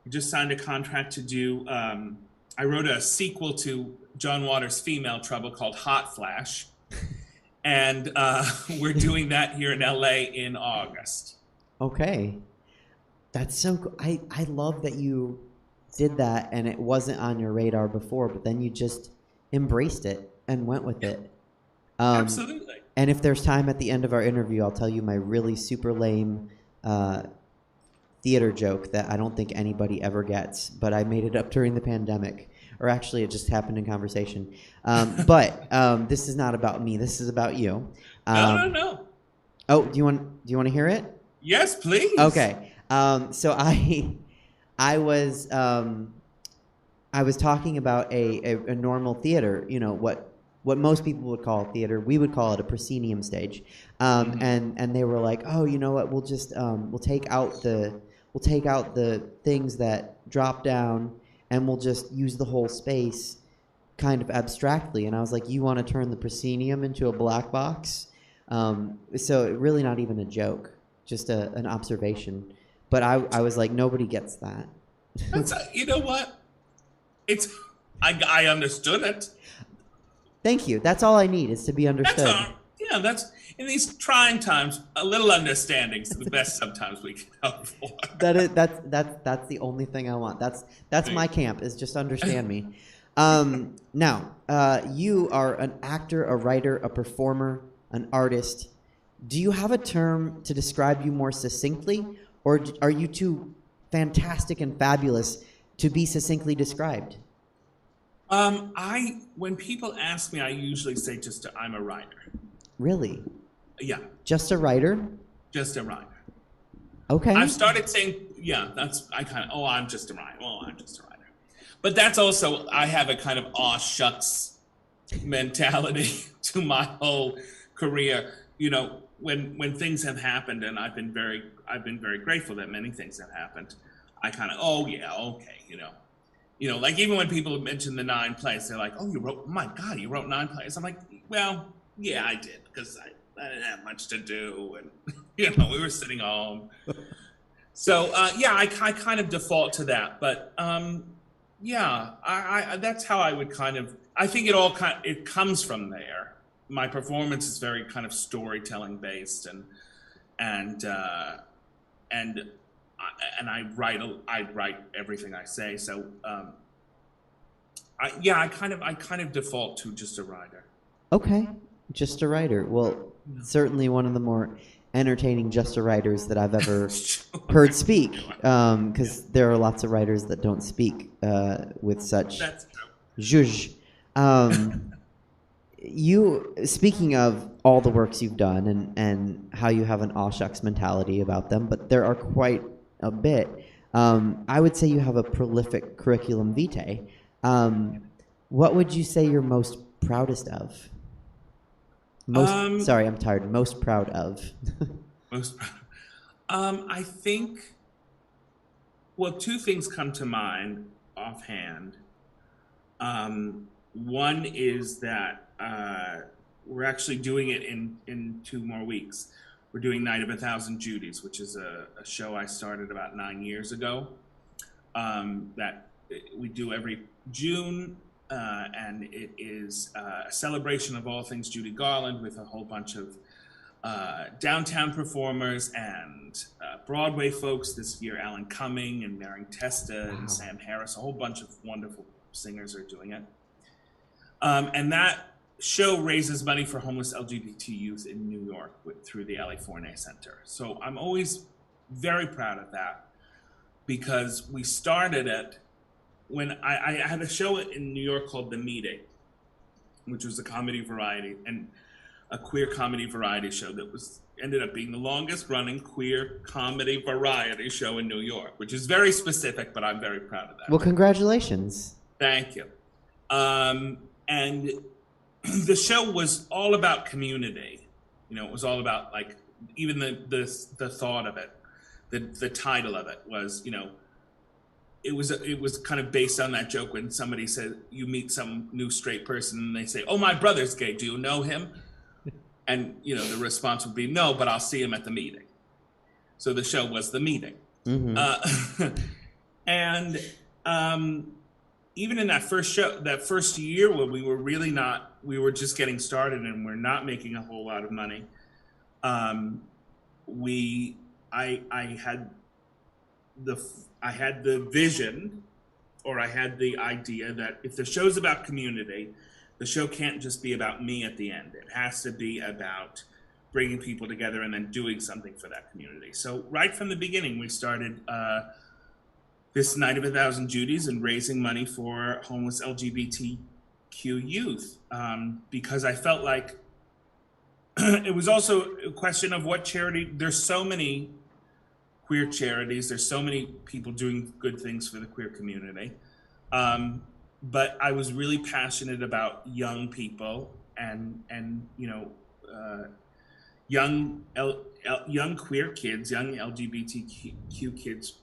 we just signed a contract to do I wrote a sequel to John Waters' Female Trouble called Hot Flash, and we're doing that here in LA in August. Okay, that's so cool. I love that you did that and it wasn't on your radar before, but then you just embraced it and went with it. Absolutely. And if there's time at the end of our interview, I'll tell you my really super lame theater joke that I don't think anybody ever gets, but I made it up during the pandemic, or actually it just happened in conversation. But this is not about me. This is about you. No. Oh, do you want to hear it? Yes, please. Okay. So I was talking about a normal theater, what most people would call theater. We would call it a proscenium stage. And they were like, oh, you know what? We'll just we'll take out the things that drop down, and we'll just use the whole space kind of abstractly. And I was like, you want to turn the proscenium into a black box? So really not even a joke, just an observation. But I was like, nobody gets that. You know what? I understood it. Thank you. That's all I need, is to be understood. That's in these trying times, a little understanding is the best sometimes we can hope for. That's the only thing I want. That's my camp, is just understand me. Now, you are an actor, a writer, a performer, an artist. Do you have a term to describe you more succinctly, or are you too fantastic and fabulous to be succinctly described? When people ask me, I usually say I'm a writer. Really? Yeah. Just a writer? Just a writer. Okay. I've started saying, I'm just a writer. Oh, I'm just a writer. But that's also, I have a kind of aw shucks mentality to my whole career. When things have happened, and I've been very grateful that many things have happened, I kind of, oh yeah, okay, like even when people mention the 9 plays, they're like, oh my God, you wrote 9 plays. I'm like, well, yeah, I did, because I didn't have much to do, and we were sitting home. So I kind of default to that, but I that's how I would kind of. I think it comes from there. My performance is very kind of storytelling based, and I write everything I say. So I kind of default to just a writer. Okay, just a writer. Well, certainly one of the more entertaining just a writers that I've ever heard speak, because there are lots of writers that don't speak with such zhuzh. You, speaking of all the works you've done and how you have an all shucks mentality about them, but there are quite a bit. I would say you have a prolific curriculum vitae. What would you say you're most proudest of? Sorry, I'm tired. Most proud of. Most proud. I think. Well, 2 things come to mind offhand. One is that we're actually doing it in 2 more weeks. We're doing Night of 1,000 Judies, which is a show I started about 9 years ago, that we do every June, and it is a celebration of all things Judy Garland, with a whole bunch of downtown performers and Broadway folks. This year, Alan Cumming and Maren Testa and Sam Harris, a whole bunch of wonderful singers are doing it. And that show raises money for homeless LGBT youth in New York through the LA Fournet Center. So I'm always very proud of that, because we started it when I had a show in New York called The Meeting, which was a comedy variety and a queer comedy variety show that ended up being the longest running queer comedy variety show in New York, which is very specific, but I'm very proud of that. Well, congratulations. Thank you. And the show was all about community. You know, it was all about, like, even the thought of it, the title of it was, you know, it was kind of based on that joke when somebody said, you meet some new straight person and they say, "Oh, my brother's gay. Do you know him?" And, you know, the response would be, "No, but I'll see him at the meeting." So the show was The Meeting. Mm-hmm. And even in that first year when we were just getting started and we're not making a whole lot of money, I had the vision, or I had the idea that if the show's about community, the show can't just be about me at the end. It has to be about bringing people together and then doing something for that community. So right from the beginning, we started this Night of 1,000 Judies and raising money for homeless LGBTQ youth, because I felt like it was also a question of what charity. There's so many queer charities. There's so many people doing good things for the queer community. But I was really passionate about young people and you know, young queer kids, young LGBTQ kids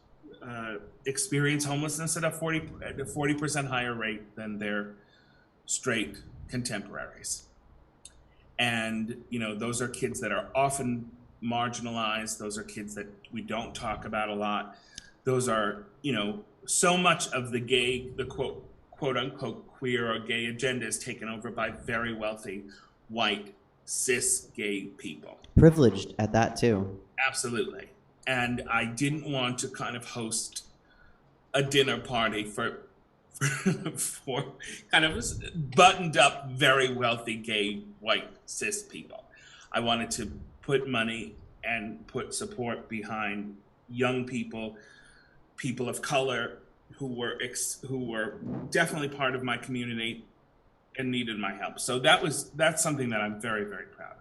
experience homelessness at a 40% higher rate than their straight contemporaries. And, you know, those are kids that are often marginalized. Those are kids that we don't talk about a lot. Those are, you know, so much of the quote unquote queer or gay agenda is taken over by very wealthy, white, cis gay people. Privileged at that too. Absolutely. And I didn't want to kind of host a dinner party for kind of buttoned up, very wealthy, gay, white, cis people. I wanted to put money and put support behind young people, people of color who were definitely part of my community and needed my help. So that's something that I'm very, very proud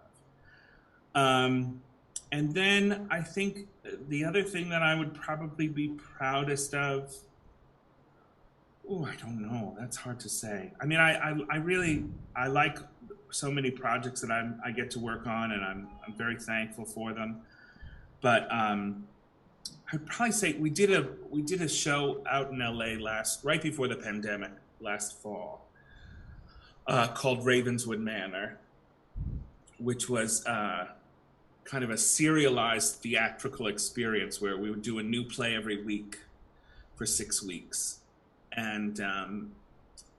of. And then I think the other thing that I would probably be proudest of, I don't know. That's hard to say. I mean, I like so many projects that I get to work on, and I'm very thankful for them. But I'd probably say we did a show out in LA right before the pandemic, last fall, called Ravenswood Manor, which was kind of a serialized theatrical experience where we would do a new play every week for 6 weeks. And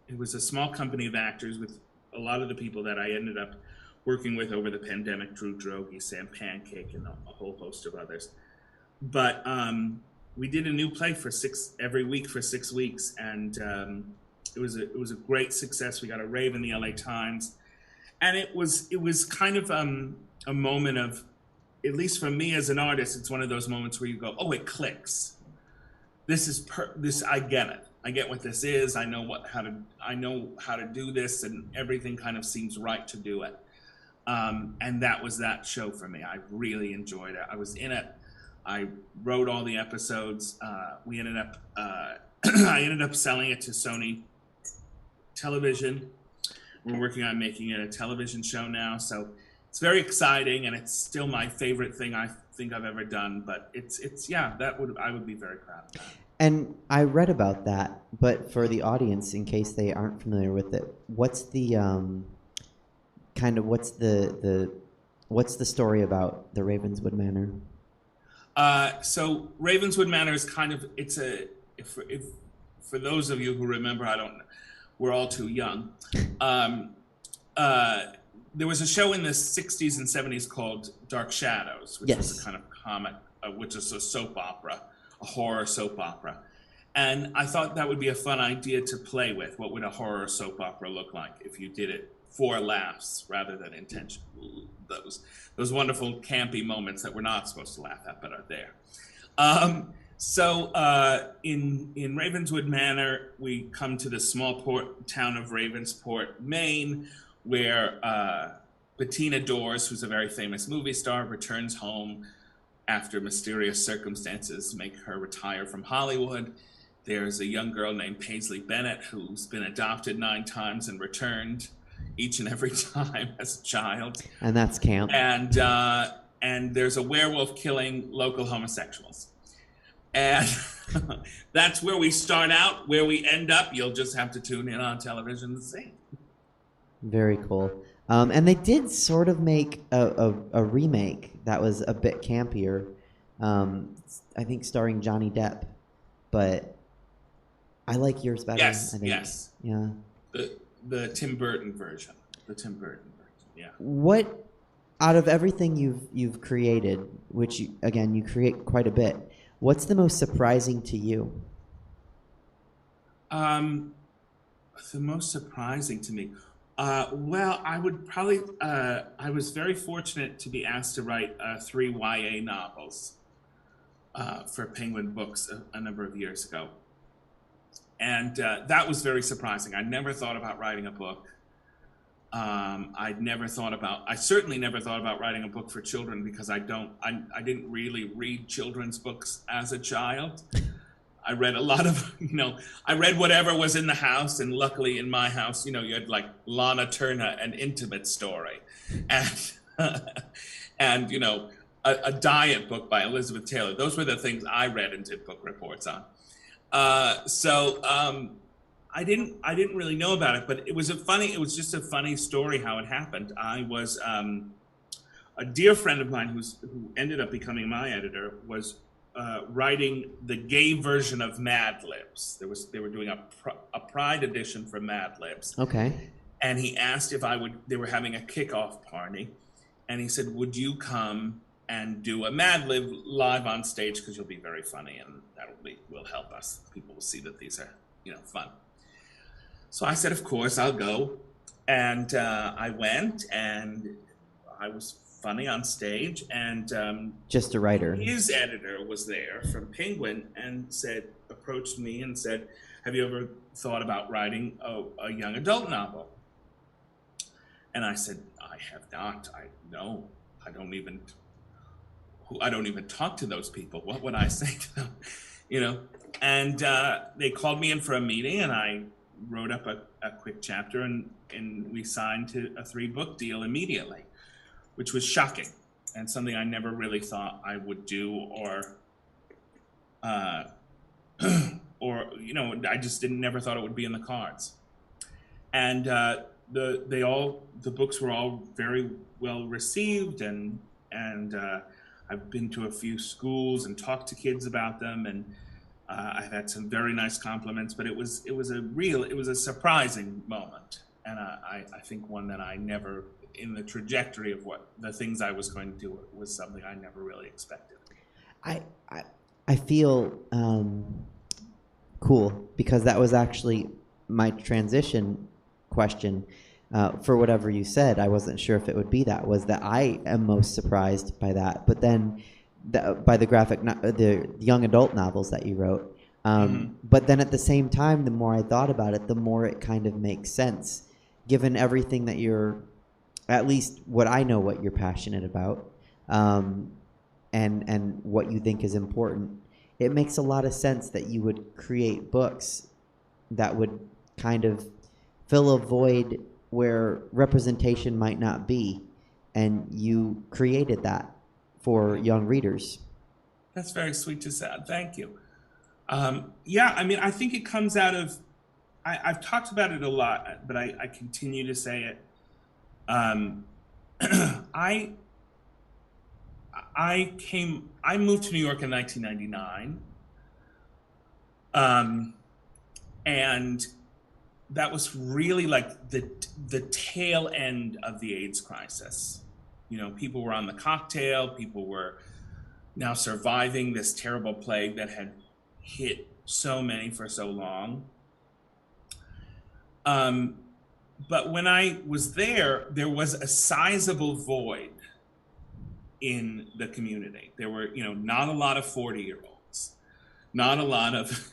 it was a small company of actors with a lot of the people that I ended up working with over the pandemic, Drew Droege, Sam Pancake, and a whole host of others. But we did a new play every week for 6 weeks, and it was a great success. We got a rave in the LA Times, and it was kind of a moment of, at least for me as an artist, it's one of those moments where you go, oh, it clicks. This I get it. I get what this is. I know how to do this, and everything kind of seems right to do it. And that was that show for me. I really enjoyed it. I was in it. I wrote all the episodes. I ended up selling it to Sony Television. We're working on making it a television show now. So it's very exciting, and it's still my favorite thing I think I've ever done. But I would be very proud of that. And I read about that, but for the audience, in case they aren't familiar with it, what's the what's the story about the Ravenswood Manor? So Ravenswood Manor is kind of, for those of you who remember, we're all too young. There was a show in the 60s and 70s called Dark Shadows, which was a kind of comic, which is a soap opera, a horror soap opera. And I thought that would be a fun idea to play with. What would a horror soap opera look like if you did it for laughs rather than intention? Those wonderful campy moments that we're not supposed to laugh at but are there. So in Ravenswood Manor, we come to the small town of Ravensport, Maine, where Bettina Dors, who's a very famous movie star, returns home after mysterious circumstances make her retire from Hollywood. There's a young girl named Paisley Bennett who's been adopted 9 times and returned each and every time as a child. And that's camp. And there's a werewolf killing local homosexuals. And that's where we start out. Where we end up, you'll just have to tune in on television to see. Very cool. And they did sort of make a remake that was a bit campier, I think starring Johnny Depp. But I like yours better. Yes, I think. yes. Yeah. The Tim Burton version. Yeah. What, out of everything you've created, which you create quite a bit, what's the most surprising to you? The most surprising to me. Well, I would probably. I was very fortunate to be asked to write 3 YA novels for Penguin Books a number of years ago. And that was very surprising. I never thought about writing a book. I certainly never thought about writing a book for children because I didn't really read children's books as a child. I read a lot of, I read whatever was in the house, and luckily in my house, you had like Lana Turner, An Intimate Story, and a diet book by Elizabeth Taylor. Those were the things I read and did book reports on. So I didn't really know about it, but it was just a funny story how it happened. I was a dear friend of mine who ended up becoming my editor was writing the gay version of Mad Libs. They were doing a Pride edition for Mad Libs. Okay. And he asked if I would. They were having a kickoff party, and he said, "Would you come and do a Mad Lib live on stage because you'll be very funny and will help us. People will see that these are fun." So I said, "Of course, I'll go," and I went, and I was funny on stage, and just a writer. His editor was there from Penguin and approached me and said, "Have you ever thought about writing a young adult novel?" And I said, "I have not. No, I don't even talk to those people. What would I say to them?" And they called me in for a meeting, and I wrote up a quick chapter, and we signed to a 3-book deal immediately, which was shocking and something I never really thought I would do, or I just never thought it would be in the cards. And the books were all very well received, and I've been to a few schools and talked to kids about them, and I've had some very nice compliments. But it was a surprising moment, and I think one that I never, in the trajectory of what the things I was going to do, was something I never really expected. I feel cool because that was actually my transition question. For whatever you said, I wasn't sure if it would be that. Was that I am most surprised by that, but then by the young adult novels that you wrote. But then at the same time, the more I thought about it, the more it kind of makes sense, given everything that you're, at least what I know, what you're passionate about, and what you think is important. It makes a lot of sense that you would create books that would kind of fill a void where representation might not be, and you created that for young readers. That's very sweet to say. Thank you. I think it comes out of, I've talked about it a lot, but I continue to say it. I moved to New York in 1999. And that was really like the tail end of the AIDS crisis. People were on the cocktail. People were now surviving this terrible plague that had hit so many for so long. But when I was there was a sizable void in the community. There were, not a lot of 40-year-olds. not a lot of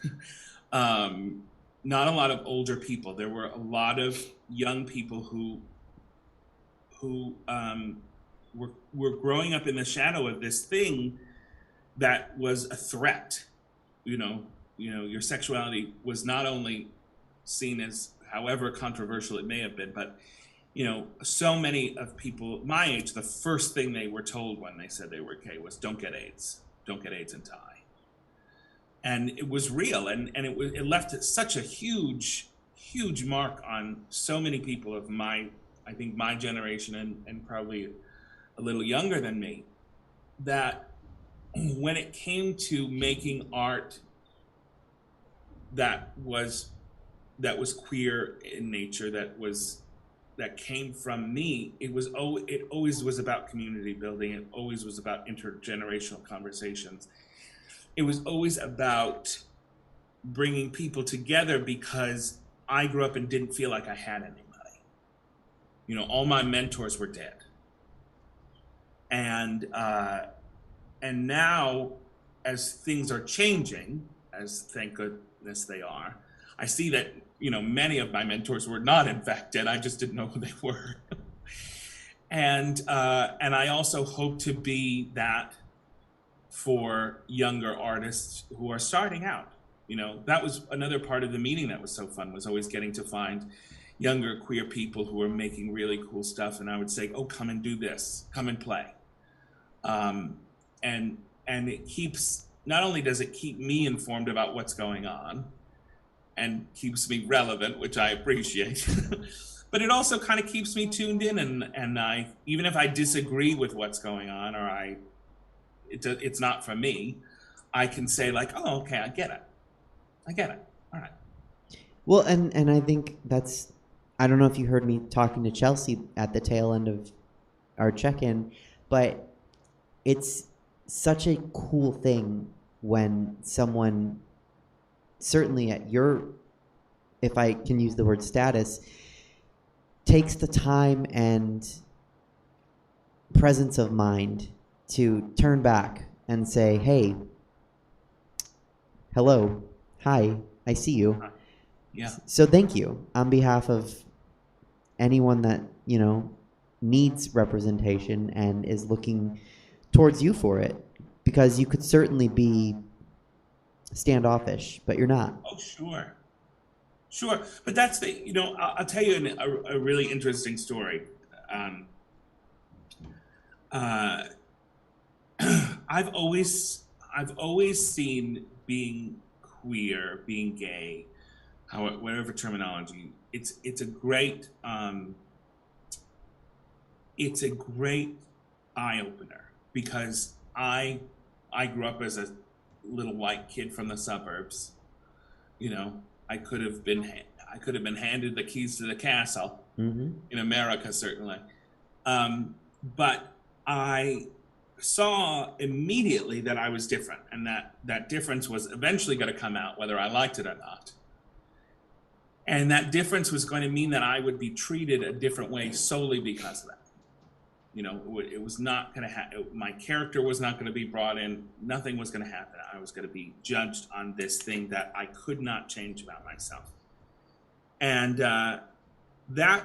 not a lot of older people. There were a lot of young people who were growing up in the shadow of this thing that was a threat. You know, your sexuality was not only seen as, however controversial it may have been, but so many of people my age, the first thing they were told when they said they were gay was, don't get AIDS and die. And it was real, and it left such a huge mark on so many people of I think my generation and probably a little younger than me, that when it came to making art that was queer in nature, that came from me, it always was about community building. It always was about intergenerational conversations. It was always about bringing people together, because I grew up and didn't feel like I had anybody. All my mentors were dead. And now, as things are changing, as thank goodness they are, I see that many of my mentors were not in fact dead. I just didn't know who they were. And I also hope to be that for younger artists who are starting out. That was another part of the meeting that was so fun, was always getting to find younger queer people who are making really cool stuff. And I would say, oh, come and do this, come and play. And it keeps, not only does it keep me informed about what's going on and keeps me relevant, which I appreciate, but it also kind of keeps me tuned in, and I, even if I disagree with what's going on, or it's not for me, I can say like, oh, okay, I get it. All right. Well, and I think that's, I don't know if you heard me talking to Chelsea at the tail end of our check-in, but it's such a cool thing when someone, certainly at your, if I can use the word status, takes the time and presence of mind to turn back and say, hey, hello, hi, I see you. Yeah. So thank you on behalf of anyone that, needs representation and is looking towards you for it, because you could certainly be standoffish, but you're not. Oh, sure. But that's I'll tell you a really interesting story. I've always seen being queer, being gay, whatever terminology, it's a great eye opener, because I grew up as a little white kid from the suburbs. I could have been handed the keys to the castle in America, certainly. But I saw immediately that I was different, and that difference was eventually going to come out, whether I liked it or not. And that difference was going to mean that I would be treated a different way solely because of that. It was not going to happen. My character was not going to be brought in. Nothing was going to happen. I was going to be judged on this thing that I could not change about myself. And that,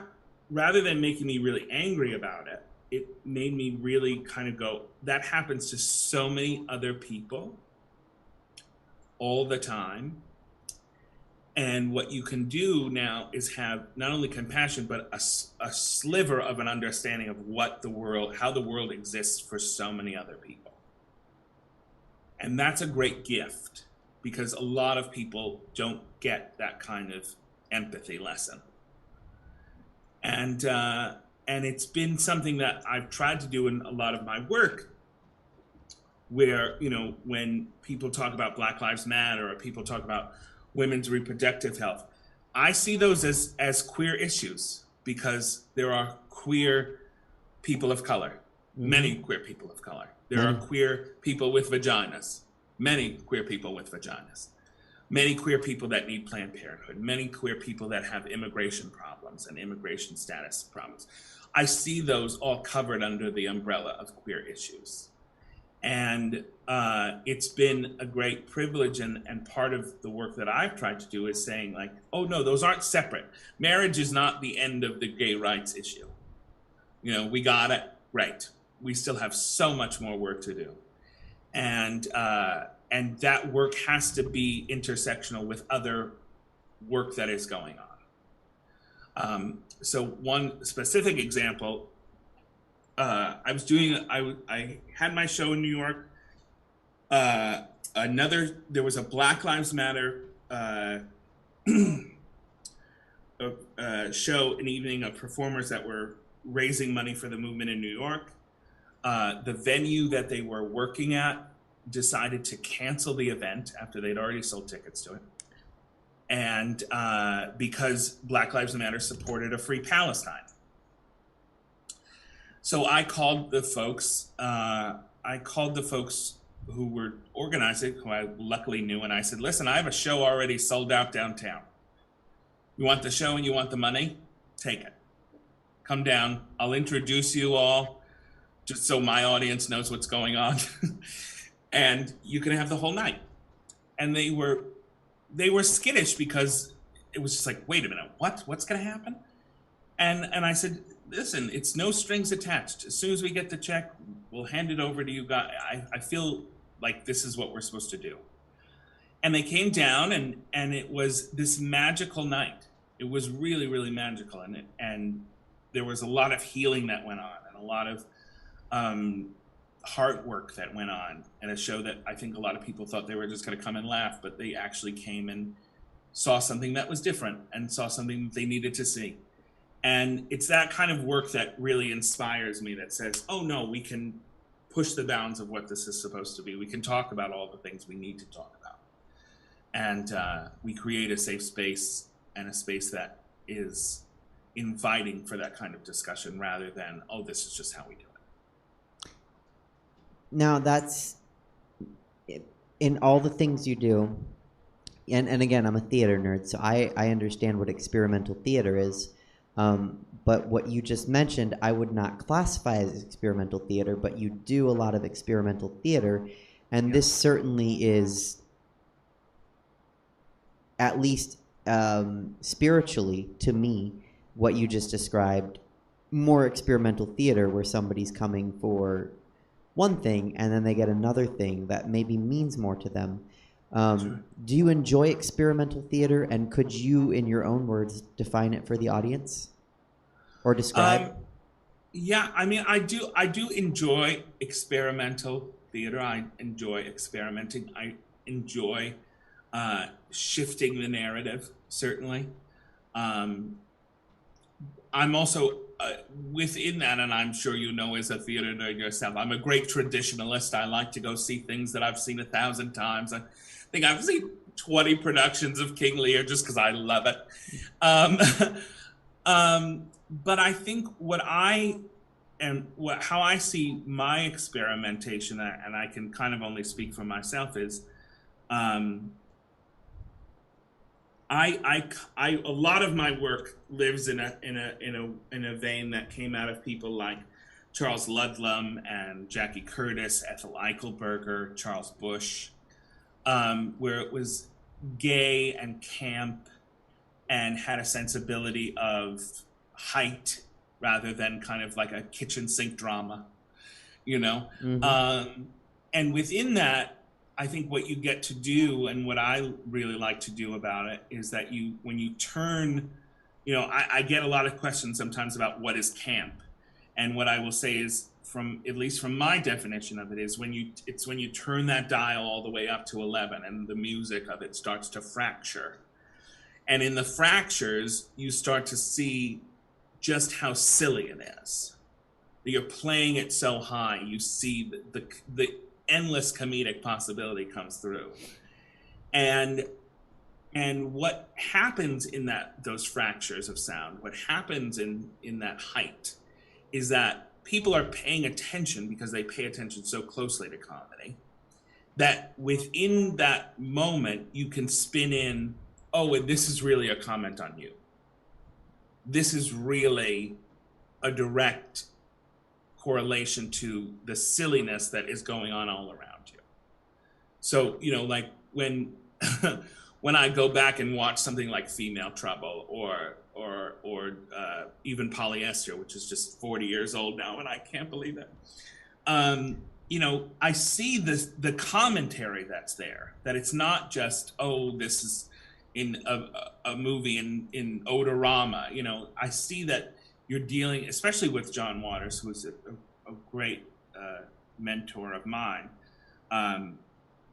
rather than making me really angry about it, it made me really kind of go, that happens to so many other people all the time. And what you can do now is have not only compassion, but a sliver of an understanding of how the world exists for so many other people. And that's a great gift, because a lot of people don't get that kind of empathy lesson. And it's been something that I've tried to do in a lot of my work, where, when people talk about Black Lives Matter, or people talk about women's reproductive health, I see those as queer issues, because there are queer people of color, many queer people of color. There are queer people with vaginas, many queer people with vaginas, many queer people that need Planned Parenthood, many queer people that have immigration problems and immigration status problems. I see those all covered under the umbrella of queer issues. And it's been a great privilege, and part of the work that I've tried to do is saying, like, oh no, those aren't separate. Marriage is not the end of the gay rights issue. You know, we got it, right. We still have so much more work to do. And that work has to be intersectional with other work that is going on. So one specific example, I had my show in New York. There was a Black Lives Matter show, an evening of performers that were raising money for the movement in New York. The venue that they were working at decided to cancel the event after they'd already sold tickets to it. And because Black Lives Matter supported a free Palestine. So I called the folks who were organizing, who I luckily knew, and I said, listen, I have a show already sold out downtown. You want the show and you want the money? Take it. Come down. I'll introduce you all, just so my audience knows what's going on. And you can have the whole night. And they were skittish because it was just like, wait a minute, what's going to happen? And I said, listen, it's no strings attached. As soon as we get the check, we'll hand it over to you guys. I feel like this is what we're supposed to do. And they came down, and it was this magical night. It was really, really magical. And there was a lot of healing that went on, and a lot of heart work that went on, and a show that I think a lot of people thought they were just going to come and laugh, but they actually came and saw something that was different and saw something that they needed to see. And it's that kind of work that really inspires me, that says, oh no, we can push the bounds of what this is supposed to be. We can talk about all the things we need to talk about. And we create a safe space, and a space that is inviting for that kind of discussion, rather than, oh, this is just how we do it. Now, that's in all the things you do, and again, I'm a theater nerd, so I understand what experimental theater is. But what you just mentioned, I would not classify as experimental theater, but you do a lot of experimental theater, and this certainly is, at least spiritually, to me, what you just described, more experimental theater, where somebody's coming for one thing and then they get another thing that maybe means more to them. Sure. Do you enjoy experimental theater, and could you, in your own words, define it for the audience or describe? Yeah, I mean, I do enjoy experimental theater. I enjoy experimenting. I enjoy shifting the narrative, certainly. I'm also within that, and I'm sure you know as a theater nerd yourself, I'm a great traditionalist. I like to go see things that I've seen 1,000 times. I think I've seen 20 productions of King Lear just because I love it. But I think how I see my experimentation, and I can kind of only speak for myself, is a lot of my work lives in a vein that came out of people like Charles Ludlam and Jackie Curtis, Ethel Eichelberger, Charles Bush, where it was gay and camp and had a sensibility of height rather than kind of like a kitchen sink drama, you know? Mm-hmm. And within that, I think what you get to do, and what I really like to do about it, is that when you turn, I get a lot of questions sometimes about what is camp. And what I will say is, at least from my definition of it, is when you turn that dial all the way up to 11 and the music of it starts to fracture. And in the fractures, you start to see just how silly it is. You're playing it so high, you see the endless comedic possibility comes through. And what happens in those fractures of sound, what happens in that height, is that people are paying attention because they pay attention so closely to comedy, that within that moment you can spin in, oh, and this is really a comment on you. This is really a direct correlation to the silliness that is going on all around you. So, you know, like when when I go back and watch something like Female Trouble or even Polyester, which is just 40 years old now, and I can't believe it. You know, I see the commentary that's there, that it's not just, oh, this is in a movie in Odorama. You know, I see that you're dealing, especially with John Waters, who's a great mentor of mine,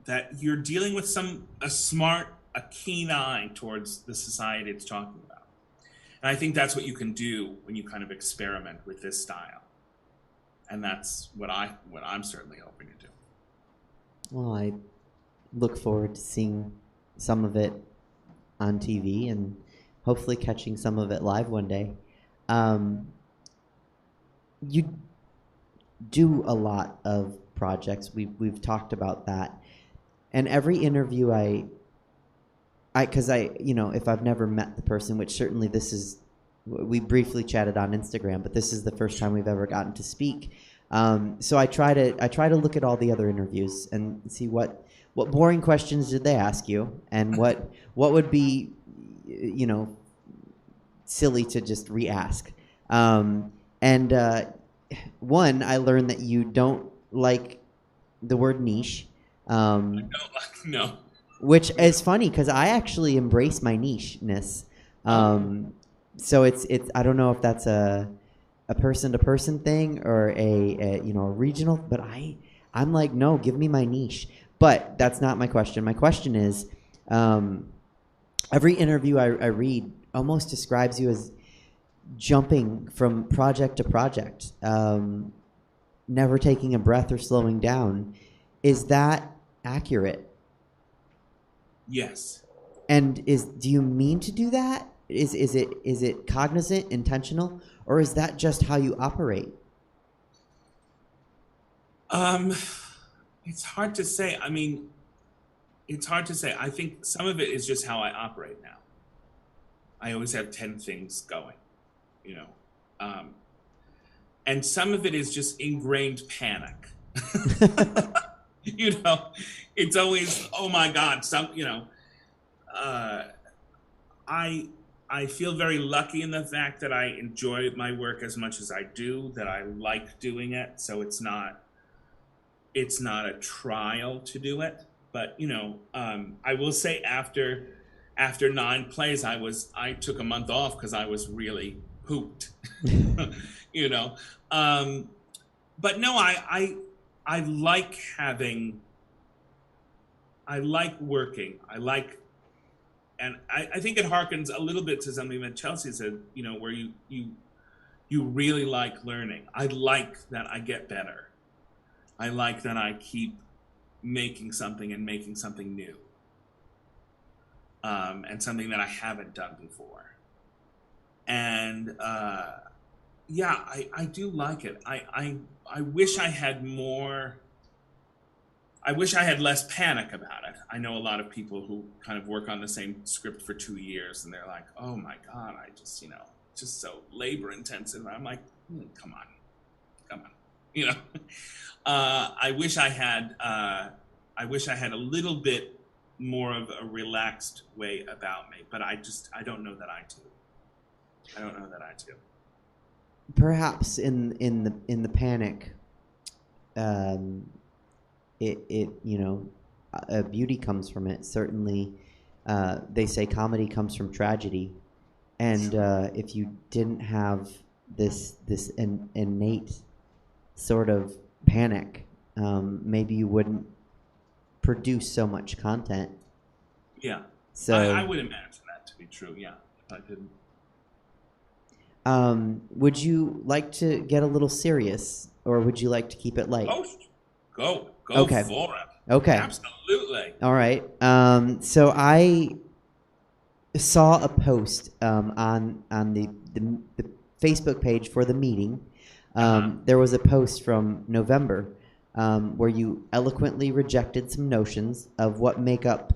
that you're dealing with a keen eye towards the society it's talking about. And I think that's what you can do when you kind of experiment with this style. And that's what I'm certainly hoping to do. Well, I look forward to seeing some of it on TV and hopefully catching some of it live one day. You do a lot of projects. We've talked about that. And every interview because you know, if I've never met the person, which certainly we briefly chatted on Instagram, but this is the first time we've ever gotten to speak. So I try to look at all the other interviews and see what boring questions did they ask you, and what would be, you know, silly to just re-ask. One, I learned that you don't like the word niche. I don't like, no. Which is funny because I actually embrace my niche-ness. So it's I don't know if that's a person-to-person thing or a you know, a regional, but I'm like, no, give me my niche. But that's not my question. My question is, every interview I read almost describes you as jumping from project to project, never taking a breath or slowing down. Is that accurate? Yes. And do you mean to do that? Is it cognizant, intentional, or is that just how you operate? It's hard to say. I mean, it's hard to say. I think some of it is just how I operate now. I always have 10 things going, you know. And some of it is just ingrained panic. You know, it's always, oh my God, you know. I feel very lucky in the fact that I enjoy my work as much as I do, that I like doing it. So it's not a trial to do it. But, you know, I will say after 9 plays, I took a month off because I was really pooped, you know. But no, I like working. And I think it harkens a little bit to something that Chelsea said, you know, where you really like learning. I like that I get better. I like that I keep making something and making something new. And something that I haven't done before. And yeah, I do like it. I wish I had more. I wish I had less panic about it. I know a lot of people who kind of work on the same script for 2 years and they're like, oh my God, I just, you know, just so labor intensive. I'm like, come on, you know. I wish I had a little bit more of a relaxed way about me, but I don't know that I do. Perhaps in the panic, it you know, a beauty comes from it. Certainly, they say comedy comes from tragedy, and if you didn't have this innate sort of panic, maybe you wouldn't produce so much content. Yeah. So I would imagine that to be true. Yeah, if I didn't. Would you like to get a little serious, or would you like to keep it light? Go Okay. for it. Okay. Absolutely. All right. So I saw a post on the Facebook page for the meeting. There was a post from November where you eloquently rejected some notions of what make up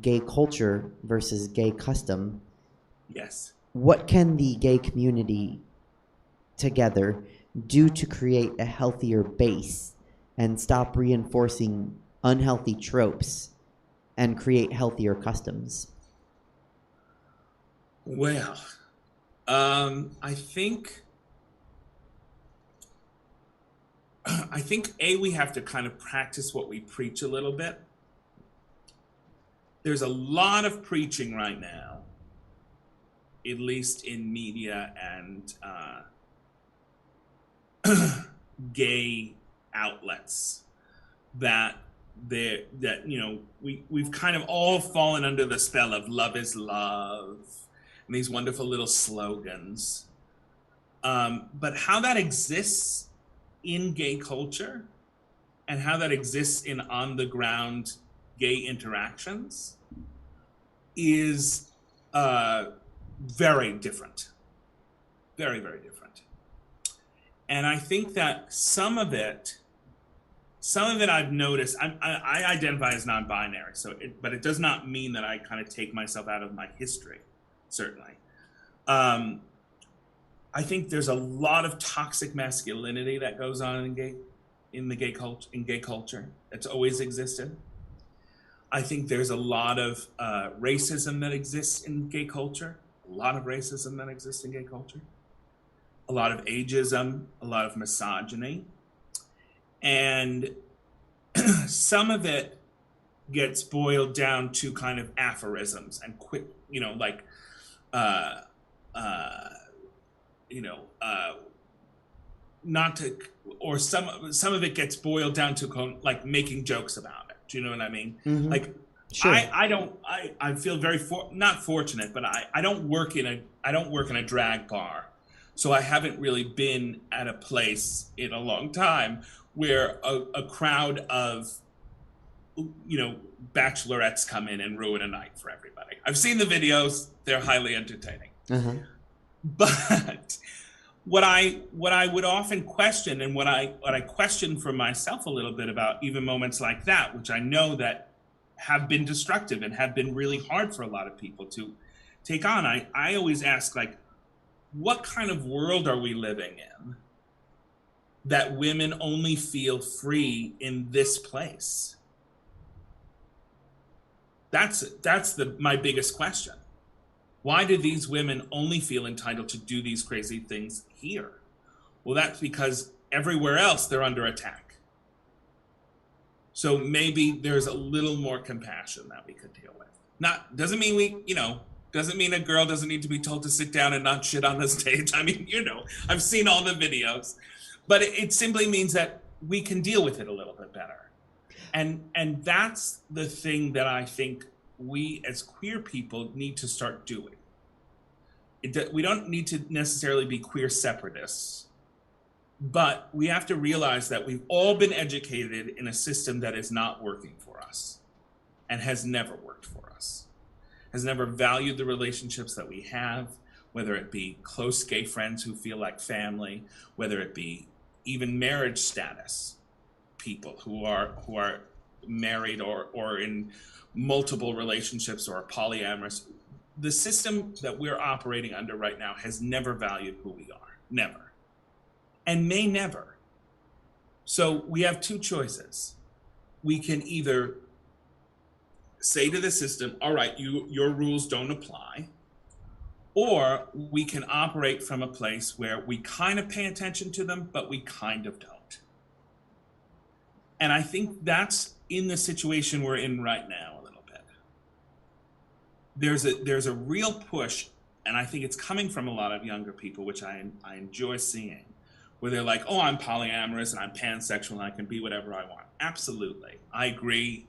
gay culture versus gay custom. Yes. What can the gay community together do to create a healthier base and stop reinforcing unhealthy tropes and create healthier customs? Well, I think we have to kind of practice what we preach a little bit. There's a lot of preaching right now, at least in media and gay outlets, that we've kind of all fallen under the spell of love is love and these wonderful little slogans. But how that exists in gay culture and how that exists in on-the-ground gay interactions is very different. Very, very different. And I think that some of it I've noticed. I identify as non-binary, but it does not mean that I kind of take myself out of my history. Certainly, I think there's a lot of toxic masculinity that goes on in gay culture. It's always existed. I think there's a lot of racism that exists in gay culture. A lot of racism that exists in gay culture. A lot of ageism, a lot of misogyny. And some of it gets boiled down to kind of aphorisms and quick, not to, or some of it gets boiled down to like making jokes about it. Do you know what I mean? Mm-hmm. Like, sure. I feel very not fortunate, but I don't work in a drag bar. So I haven't really been at a place in a long time where a crowd of, bachelorettes come in and ruin a night for everybody. I've seen the videos; they're highly entertaining. Uh-huh. But what I would often question, and what I question for myself a little bit about even moments like that, which I know that have been destructive and have been really hard for a lot of people to take on. I always ask, like, what kind of world are we living in that women only feel free in this place? That's my biggest question. Why do these women only feel entitled to do these crazy things here? Well, that's because everywhere else they're under attack. So maybe there's a little more compassion that we could deal with. Doesn't mean doesn't mean a girl doesn't need to be told to sit down and not shit on the stage. I mean, I've seen all the videos, but it simply means that we can deal with it a little bit better. And that's the thing that I think we as queer people need to start doing. We don't need to necessarily be queer separatists, but we have to realize that we've all been educated in a system that is not working for us and has never worked for us, has never valued the relationships that we have, whether it be close gay friends who feel like family, whether it be even marriage status, people who are married or in multiple relationships or polyamorous. The system that we're operating under right now has never valued who we are, never, and may never. So we have two choices. We can either say to the system, all right, your rules don't apply, or we can operate from a place where we kind of pay attention to them, but we kind of don't. And I think that's in the situation we're in right now a little bit. There's a real push, and I think it's coming from a lot of younger people, which I enjoy seeing, where they're like, oh, I'm polyamorous and I'm pansexual and I can be whatever I want. Absolutely. I agree.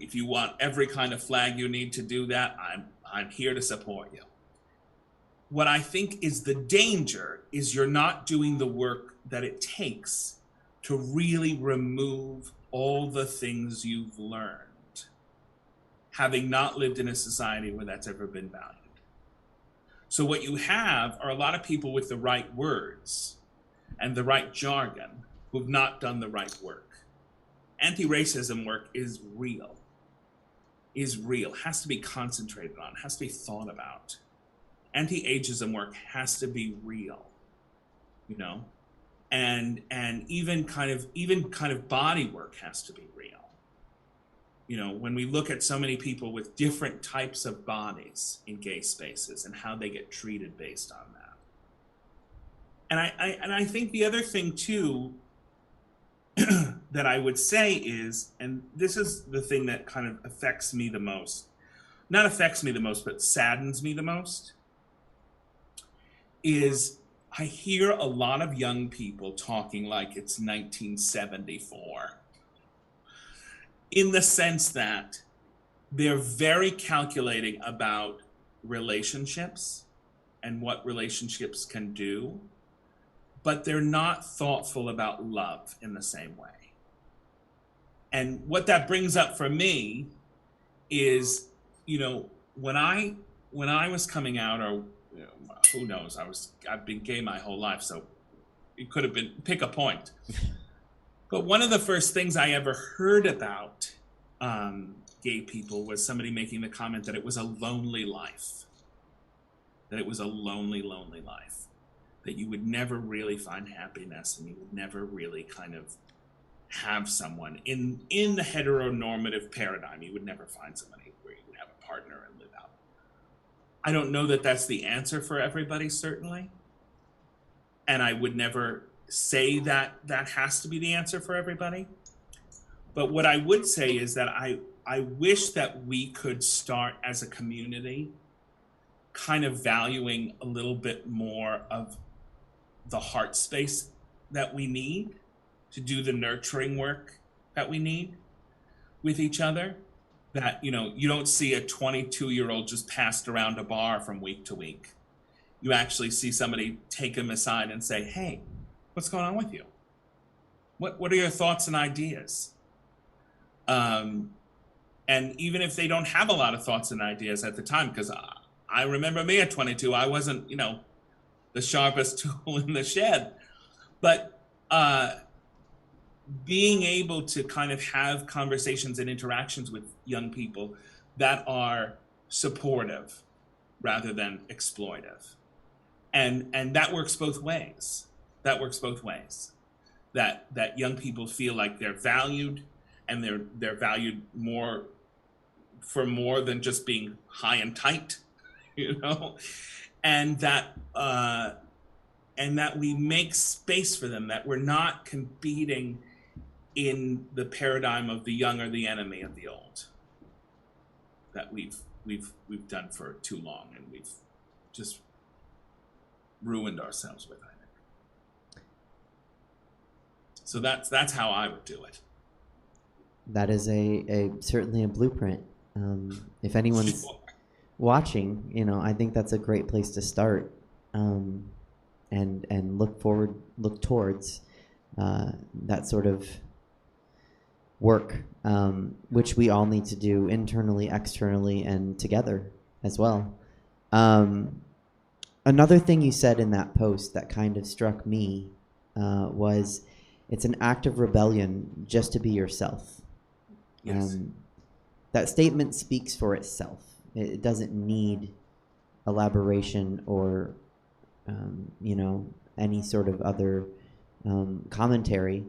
If you want every kind of flag you need to do that, I'm here to support you. What I think is the danger is you're not doing the work that it takes to really remove all the things you've learned, having not lived in a society where that's ever been valued. So what you have are a lot of people with the right words and the right jargon who've not done the right work. Anti-racism work is real, has to be concentrated on, has to be thought about. Anti-ageism work has to be real, and even kind of body work has to be real. You know, when we look at so many people with different types of bodies in gay spaces and how they get treated based on that. And I think the other thing too that I would say is, and this is the thing that kind of affects me the most, not affects me the most, but saddens me the most, is I hear a lot of young people talking like it's 1974, in the sense that they're very calculating about relationships and what relationships can do, but they're not thoughtful about love in the same way. And what that brings up for me is, you know, when I was coming out, or you know, who knows, I've been gay my whole life, so it could have been, pick a point. But one of the first things I ever heard about gay people was somebody making the comment that it was a lonely life. That it was a lonely, lonely life. That you would never really find happiness, and you would never really kind of have someone in the heteronormative paradigm. You would never find somebody where you would have a partner and live out. I don't know that that's the answer for everybody, certainly. And I would never say that that has to be the answer for everybody. But what I would say is that I wish that we could start as a community kind of valuing a little bit more of the heart space that we need to do the nurturing work that we need with each other. That, you know, you don't see a 22-year-old just passed around a bar from week to week. You actually see somebody take him aside and say, hey, what's going on with you? What are your thoughts and ideas? And even if they don't have a lot of thoughts and ideas at the time, because I remember me at 22, I wasn't, you know, the sharpest tool in the shed. But being able to kind of have conversations and interactions with young people that are supportive rather than exploitive. And that works both ways. That works both ways. That young people feel like they're valued, and they're valued more for more than just being high and tight, you know, and that we make space for them, that we're not competing in the paradigm of the young are the enemy of the old, that we've done for too long, and we've just ruined ourselves with, I think. So that's how I would do it. That is a certainly a blueprint. If anyone's watching, you know, I think that's a great place to start, and look towards that sort of work, which we all need to do internally, externally, and together as well. Another thing you said in that post that kind of struck me was, it's an act of rebellion just to be yourself. Yes. That statement speaks for itself. It doesn't need elaboration or, you know, any sort of other commentary.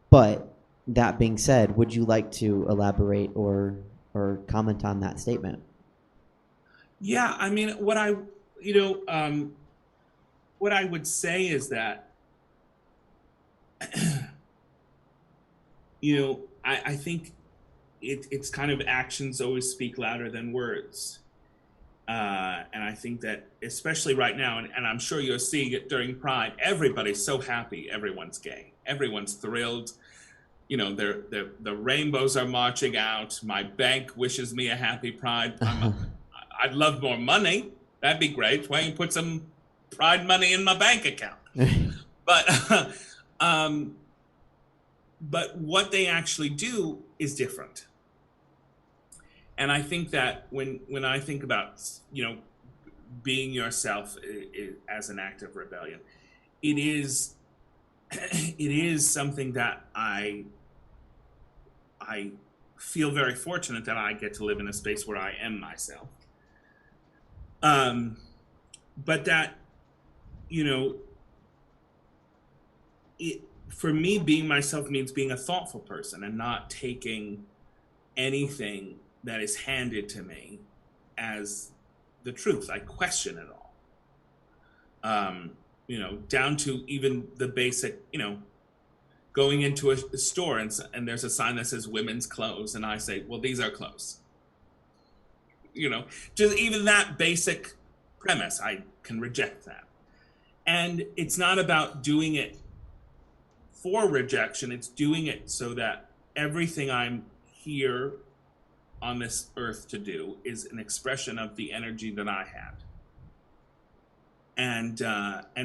But that being said, would you like to elaborate or comment on that statement? Yeah, I mean, what I would say is that, you know, I think it's kind of actions always speak louder than words. And I think that, especially right now, and I'm sure you're seeing it during Pride, everybody's so happy, everyone's gay. Everyone's thrilled. You know, the rainbows are marching out. My bank wishes me a happy Pride. I'd love more money. That'd be great. Why don't you put some Pride money in my bank account? But what they actually do is different. And I think that when I think about, you know, being yourself as an act of rebellion, it is something that I feel very fortunate that I get to live in a space where I am myself. But that, you know, for me, being myself means being a thoughtful person and not taking anything that is handed to me as the truth. I question it all. Down to even the basic, going into a store and there's a sign that says women's clothes, and I say, well, these are clothes. Just even that basic premise, I can reject that. And it's not about doing it for rejection, it's doing it so that everything I'm here on this earth to do is an expression of the energy that I had. And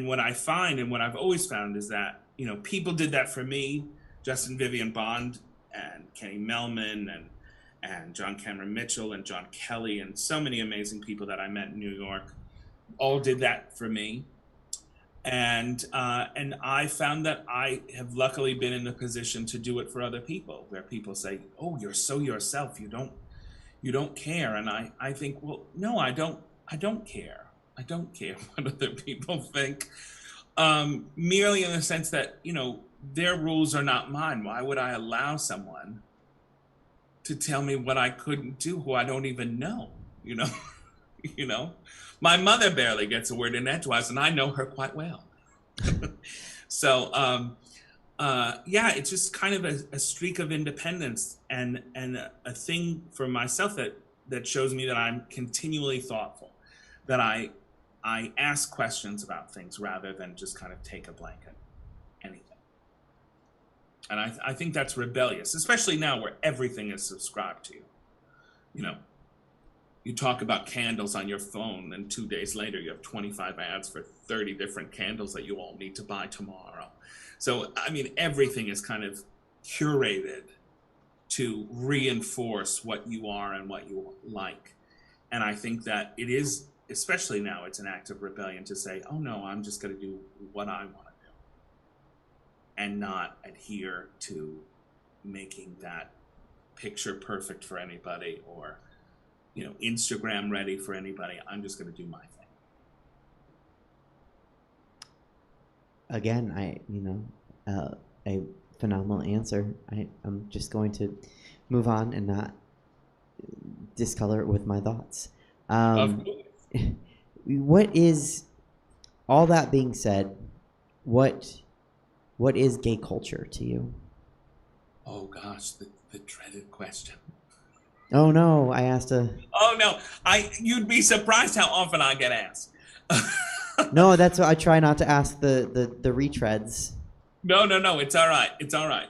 what I find, and what I've always found, is that people did that for me. Justin Vivian Bond and Kenny Melman and John Cameron Mitchell and John Kelly and so many amazing people that I met in New York all did that for me. And I found that I have luckily been in a position to do it for other people, where people say, "Oh, you're so yourself. You don't care." And I think, well, no, I don't care. I don't care what other people think. Merely in the sense that, their rules are not mine. Why would I allow someone to tell me what I couldn't do who I don't even know? My mother barely gets a word in edgewise, and I know her quite well. So, it's just kind of a streak of independence and a thing for myself that shows me that I'm continually thoughtful, that I ask questions about things rather than just kind of take a blanket, anything. And I think that's rebellious, especially now where everything is subscribed to. You talk about candles on your phone, and 2 days later you have 25 ads for 30 different candles that you all need to buy tomorrow. So, everything is kind of curated to reinforce what you are and what you like. And I think that it is, especially now, it's an act of rebellion to say, oh no, I'm just going to do what I want to do and not adhere to making that picture perfect for anybody or Instagram ready for anybody. I'm just going to do my thing. Again, a phenomenal answer. I'm just going to move on and not discolor it with my thoughts. Of course. What is, all that being said, what is gay culture to you? Oh gosh, the dreaded question. Oh no, I asked a... Oh no, you'd be surprised how often I get asked. No, that's what I try not to ask the retreads. No, it's all right. It's all right.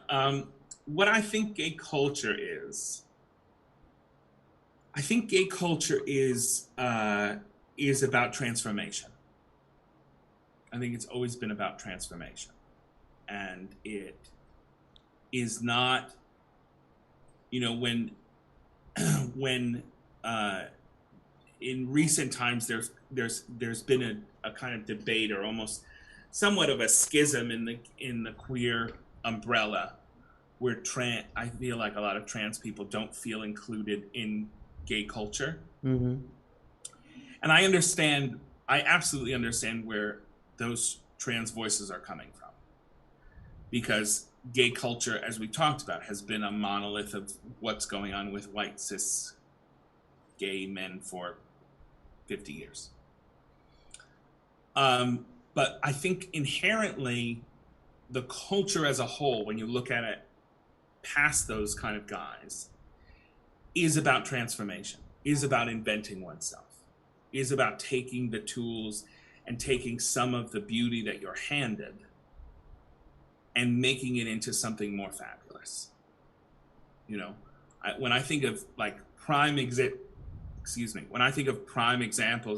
What I think gay culture is, I think gay culture is about transformation. I think it's always been about transformation, and it is not, when in recent times there's been a kind of debate or almost somewhat of a schism in the queer umbrella, where I feel like a lot of trans people don't feel included in gay culture. Mm-hmm. And I absolutely understand where those trans voices are coming from, because gay culture, as we talked about, has been a monolith of what's going on with white cis gay men for 50 years. But I think inherently the culture as a whole, when you look at it past those kind of guys, is about transformation, is about inventing oneself, is about taking the tools and taking some of the beauty that you're handed and making it into something more fabulous. When I think of prime examples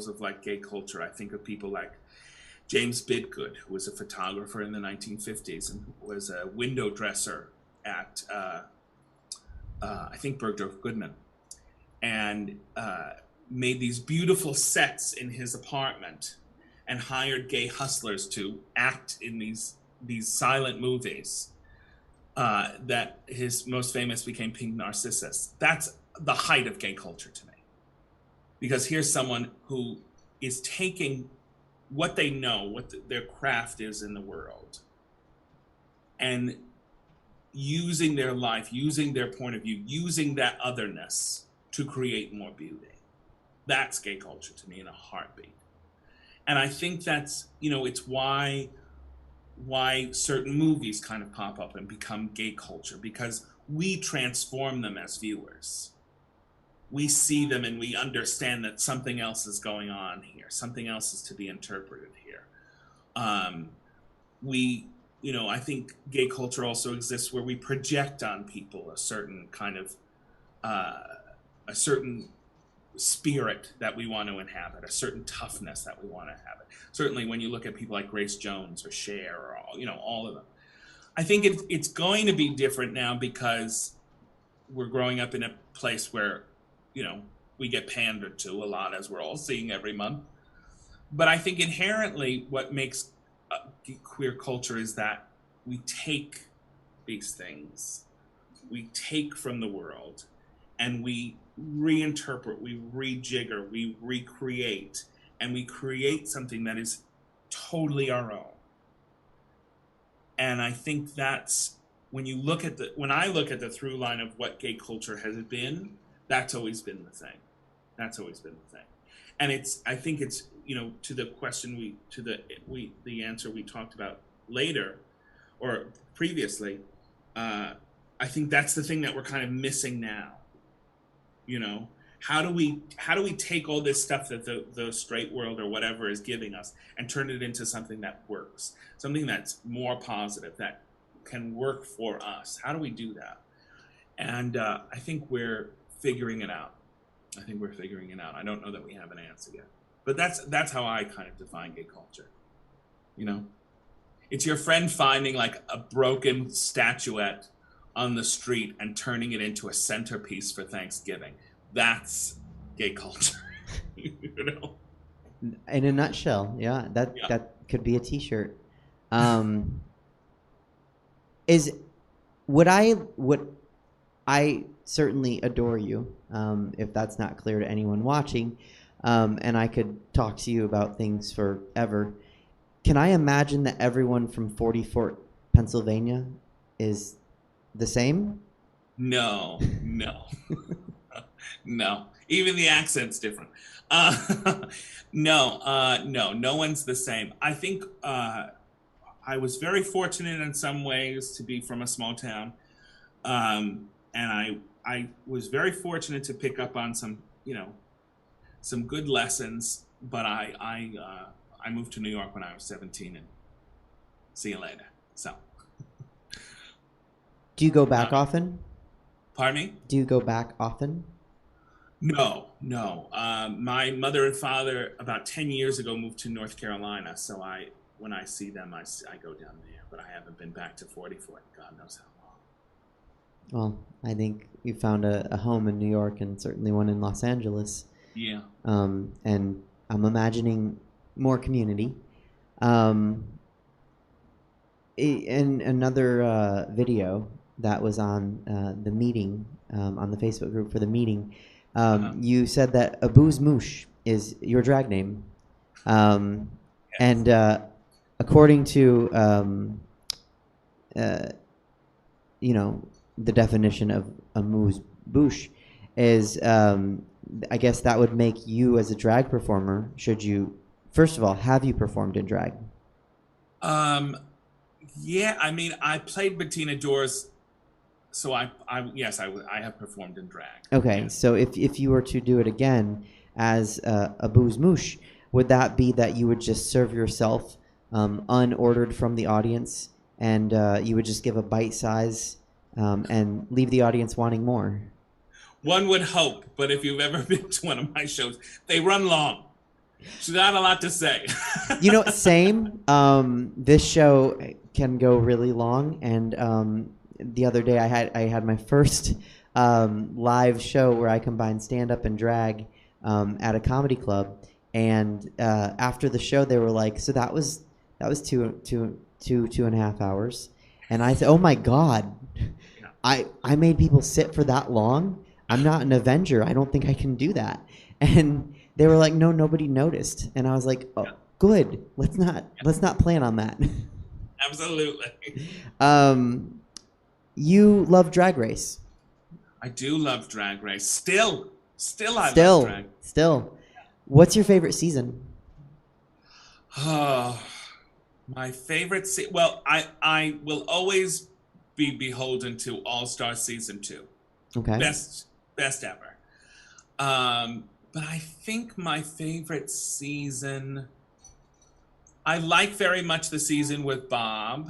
of gay culture, I think of people like James Bidgood, who was a photographer in the 1950s and was a window dresser at I think Bergdorf Goodman, and made these beautiful sets in his apartment and hired gay hustlers to act in these silent movies. That his most famous became Pink Narcissus. That's the height of gay culture to me, because here's someone who is taking what they know, what their craft is in the world, and using their life, using their point of view, using that otherness to create more beauty. That's gay culture to me in a heartbeat. And I think that's, it's why certain movies kind of pop up and become gay culture, because we transform them as viewers. We see them and we understand that something else is going on here. Something else is to be interpreted here. I think gay culture also exists where we project on people a certain kind of, a certain spirit that we want to inhabit, a certain toughness that we want to inhabit. Certainly when you look at people like Grace Jones or Cher or all of them. I think it's going to be different now because we're growing up in a place where, we get pandered to a lot, as we're all seeing every month. But I think inherently what makes queer culture is that we take these things, we take from the world, and we reinterpret, we rejigger, we recreate, and we create something that is totally our own. And I think that's when I look at the through line of what gay culture has been, that's always been the thing. That's always been the thing. And I think it's, to the question the answer we talked about later or previously, I think that's the thing that we're kind of missing now. How do we take all this stuff that the straight world or whatever is giving us and turn it into something that works, something that's more positive, that can work for us? How do we do that? And I think we're figuring it out. I don't know that we have an answer yet, but that's how I kind of define gay culture. It's your friend finding like a broken statuette on the street and turning it into a centerpiece for Thanksgiving. That's gay culture. In a nutshell, yeah. That could be a T-shirt. Would I certainly adore you, if that's not clear to anyone watching, and I could talk to you about things forever. Can I imagine that everyone from 40 Fort, Pennsylvania is the same? No. No. Even the accent's different. No one's the same. I think I was very fortunate in some ways to be from a small town. And I was very fortunate to pick up on some good lessons, but I moved to New York when I was 17, and see you later. So. Do you go back often? Pardon me? Do you go back often? No. My mother and father about 10 years ago moved to North Carolina, so when I see them, I go down there, but I haven't been back to 44, God knows how long. Well, I think you found a home in New York and certainly one in Los Angeles. Yeah. And I'm imagining more community. In another video that was on the meeting, on the Facebook group for the meeting, you said that Abuz Moosh is your drag name. Yes. And according to, the definition of amuse bouche is, I guess that would make you as a drag performer, first of all, have you performed in drag? Yeah, I mean, I played Bettina Dors, so I have performed in drag. Okay, yes. So if you were to do it again as Abuz Moosh, would that be that you would just serve yourself unordered from the audience, and you would just give a bite size and leave the audience wanting more? One would hope, but if you've ever been to one of my shows, they run long. She's not a lot to say. Same. This show can go really long, and the other day I had my first live show where I combined stand-up and drag at a comedy club, and after the show they were like, "So that was 2.5 hours," and I said, "Oh my God, I made people sit for that long. I'm not an Avenger. I don't think I can do that." And they were like, "No, nobody noticed." And I was like, "Oh, good. Let's not plan on that." Absolutely. You love Drag Race. I do love Drag Race. Still I love Drag. Still. What's your favorite season? Oh, my favorite well, I will always be beholden to All-Star Season 2. Okay. Best ever. But I think my favorite season, I like very much the season with Bob.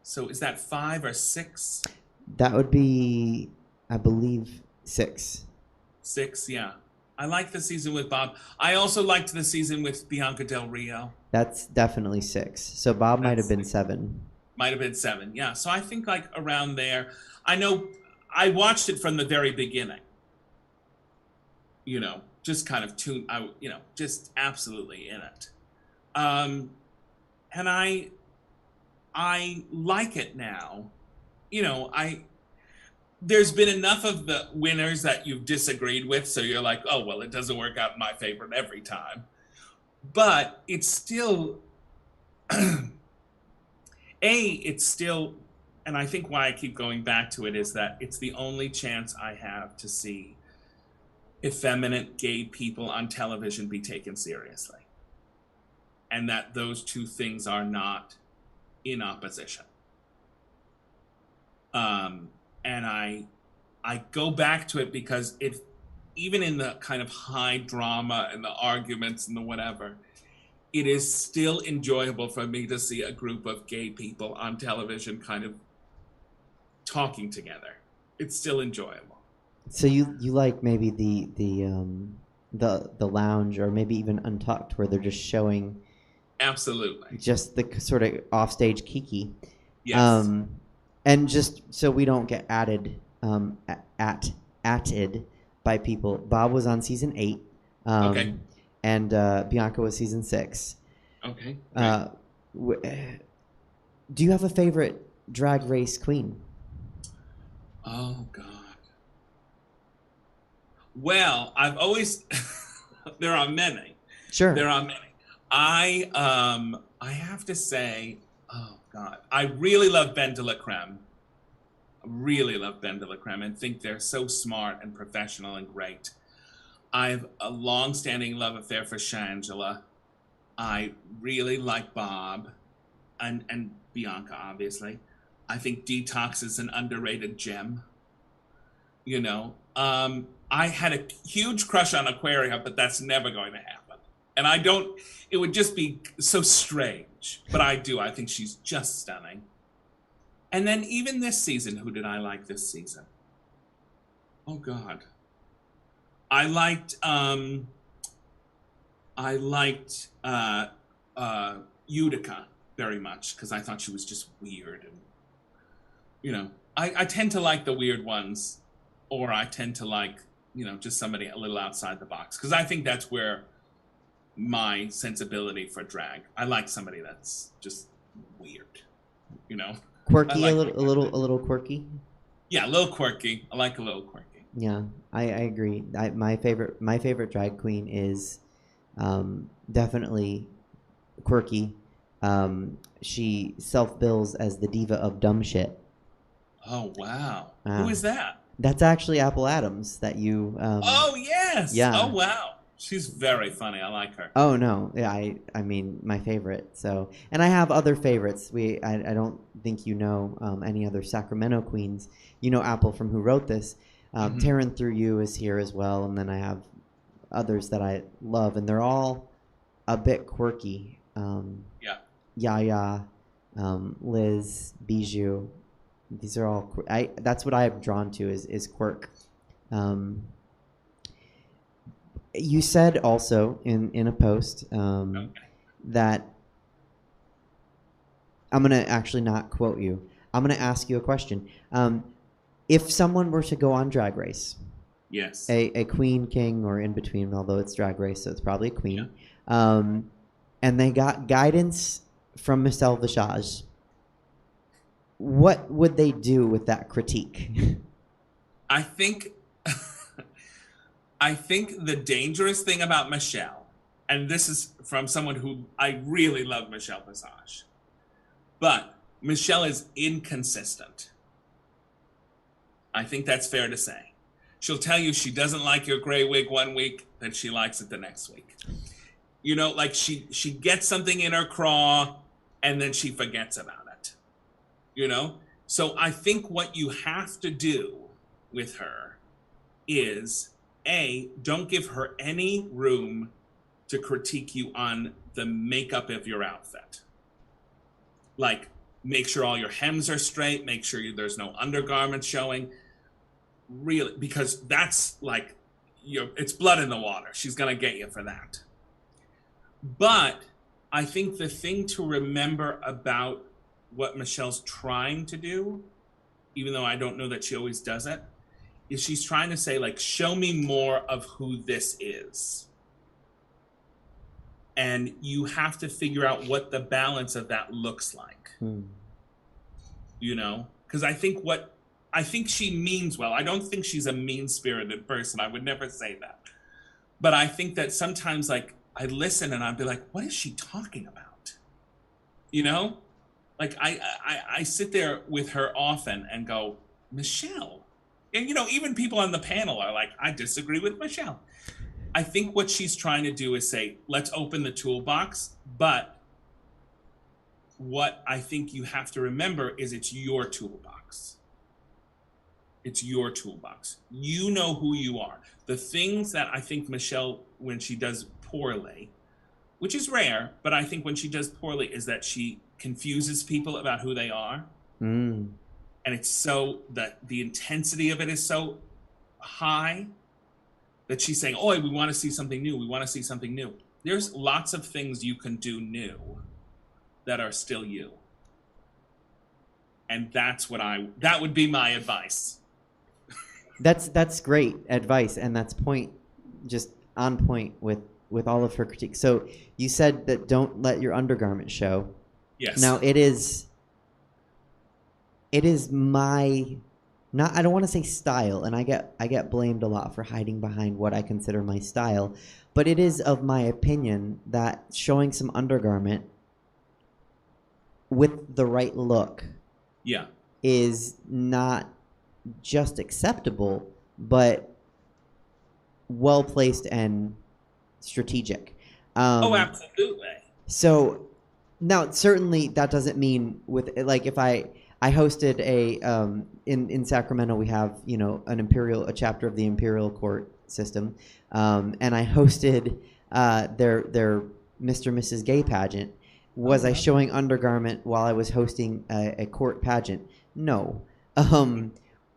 So is that 5 or 6? That would be, I believe, 6. 6, yeah. I like the season with Bob. I also liked the season with Bianca Del Rio. That's definitely 6. So Bob might have been 7. Might have been 7, yeah. So I think like around there. I know I watched it from the very beginning. You know, just kind of just absolutely in it. And I like it now. You know, there's been enough of the winners that you've disagreed with, so you're like, oh, well, it doesn't work out in my favor every time. But it's still, it's still, and I think why I keep going back to it is that it's the only chance I have to see effeminate gay people on television be taken seriously. And that those two things are not in opposition. And I go back to it because even in the kind of high drama and the arguments and the whatever, it is still enjoyable for me to see a group of gay people on television kind of talking together. It's still enjoyable. So you like maybe the lounge or maybe even Untucked where they're just showing absolutely just the sort of offstage kiki. Yes. And just so we don't get added by people, Bob was on season 8. Okay. And Bianca was season 6. Okay. Do you have a favorite Drag Race queen? Oh God. Well, I've always there are many. Sure. There are many. I have to say, oh God, I really love Ben de la Creme. Really love Ben de la Creme and think they're so smart and professional and great. I have a long-standing love affair for Shangela. I really like Bob and Bianca, obviously. I think Detox is an underrated gem. You know, I had a huge crush on Aquaria, but that's never going to happen. And it would just be so strange. But I do. I think she's just stunning. And then even this season, who did I like this season? Oh, God. I liked Utica very much because I thought she was just weird. And, you know, I tend to like the weird ones, or I tend to like, you know, just somebody a little outside the box because I think that's where my sensibility for drag. I like somebody that's just weird, you know. Quirky, like a little quirky. Yeah, a little quirky. I like a little quirky. Yeah, I agree. My favorite drag queen is definitely quirky. She self-bills as the diva of dumb shit. Oh wow! Who is that? That's actually Apple Adams. That you. Oh yes. Yeah. Oh wow. She's very funny. I like her. Oh no, yeah, I mean my favorite. So, and I have other favorites. I don't think you know any other Sacramento queens. You know Apple from Who Wrote This. Taryn Through You is here as well, and then I have others that I love, and they're all a bit quirky. Yeah. Yaya, Liz, Bijou. These are all. That's what I am drawn to is quirk. You said also in a post that I'm going to actually not quote you. I'm going to ask you a question. If someone were to go on Drag Race, yes, a queen, king, or in between, although it's Drag Race, so it's probably a queen, and they got guidance from Michelle Visage, what would they do with that critique? I think the dangerous thing about Michelle, and this is from someone who I really love Michelle Visage, but Michelle is inconsistent. I think that's fair to say. She'll tell you she doesn't like your gray wig one week, then she likes it the next week. You know, like she gets something in her craw and then she forgets about it. You know? So I think what you have to do with her is, A, don't give her any room to critique you on the makeup of your outfit. Like, make sure all your hems are straight, make sure there's no undergarments showing. Really, because that's like, it's blood in the water. She's gonna get you for that. But I think the thing to remember about what Michelle's trying to do, even though I don't know that she always does it, is she's trying to say, like, show me more of who this is. And you have to figure out what the balance of that looks like. You know? Because I think she means well. I don't think she's a mean-spirited person. I would never say that. But I think that sometimes, like, I listen and I'd be like, what is she talking about? You know? Like, I sit there with her often and go, Michelle. And, you know, even people on the panel are like, I disagree with Michelle. I think what she's trying to do is say, let's open the toolbox. But what I think you have to remember is it's your toolbox. It's your toolbox. You know who you are. The things that I think Michelle, when she does poorly, which is rare, but I think when she does poorly is that she confuses people about who they are. And it's so that the intensity of it is so high that she's saying, oh, we want to see something new. We want to see something new. There's lots of things you can do new that are still you. And that would be my advice. That's great advice, and that's just on point with all of her critiques. So you said that don't let your undergarment show. Yes. Now it is my, not, I don't want to say style, and I get blamed a lot for hiding behind what I consider my style, but it is of my opinion that showing some undergarment with the right look is not just acceptable, but well placed and strategic. Absolutely. So now, certainly, that doesn't mean with, like, if I hosted in Sacramento, we have, you know, a chapter of the Imperial Court system, and I hosted their Mr. and Mrs. Gay pageant. Was I showing undergarment while I was hosting a court pageant? No.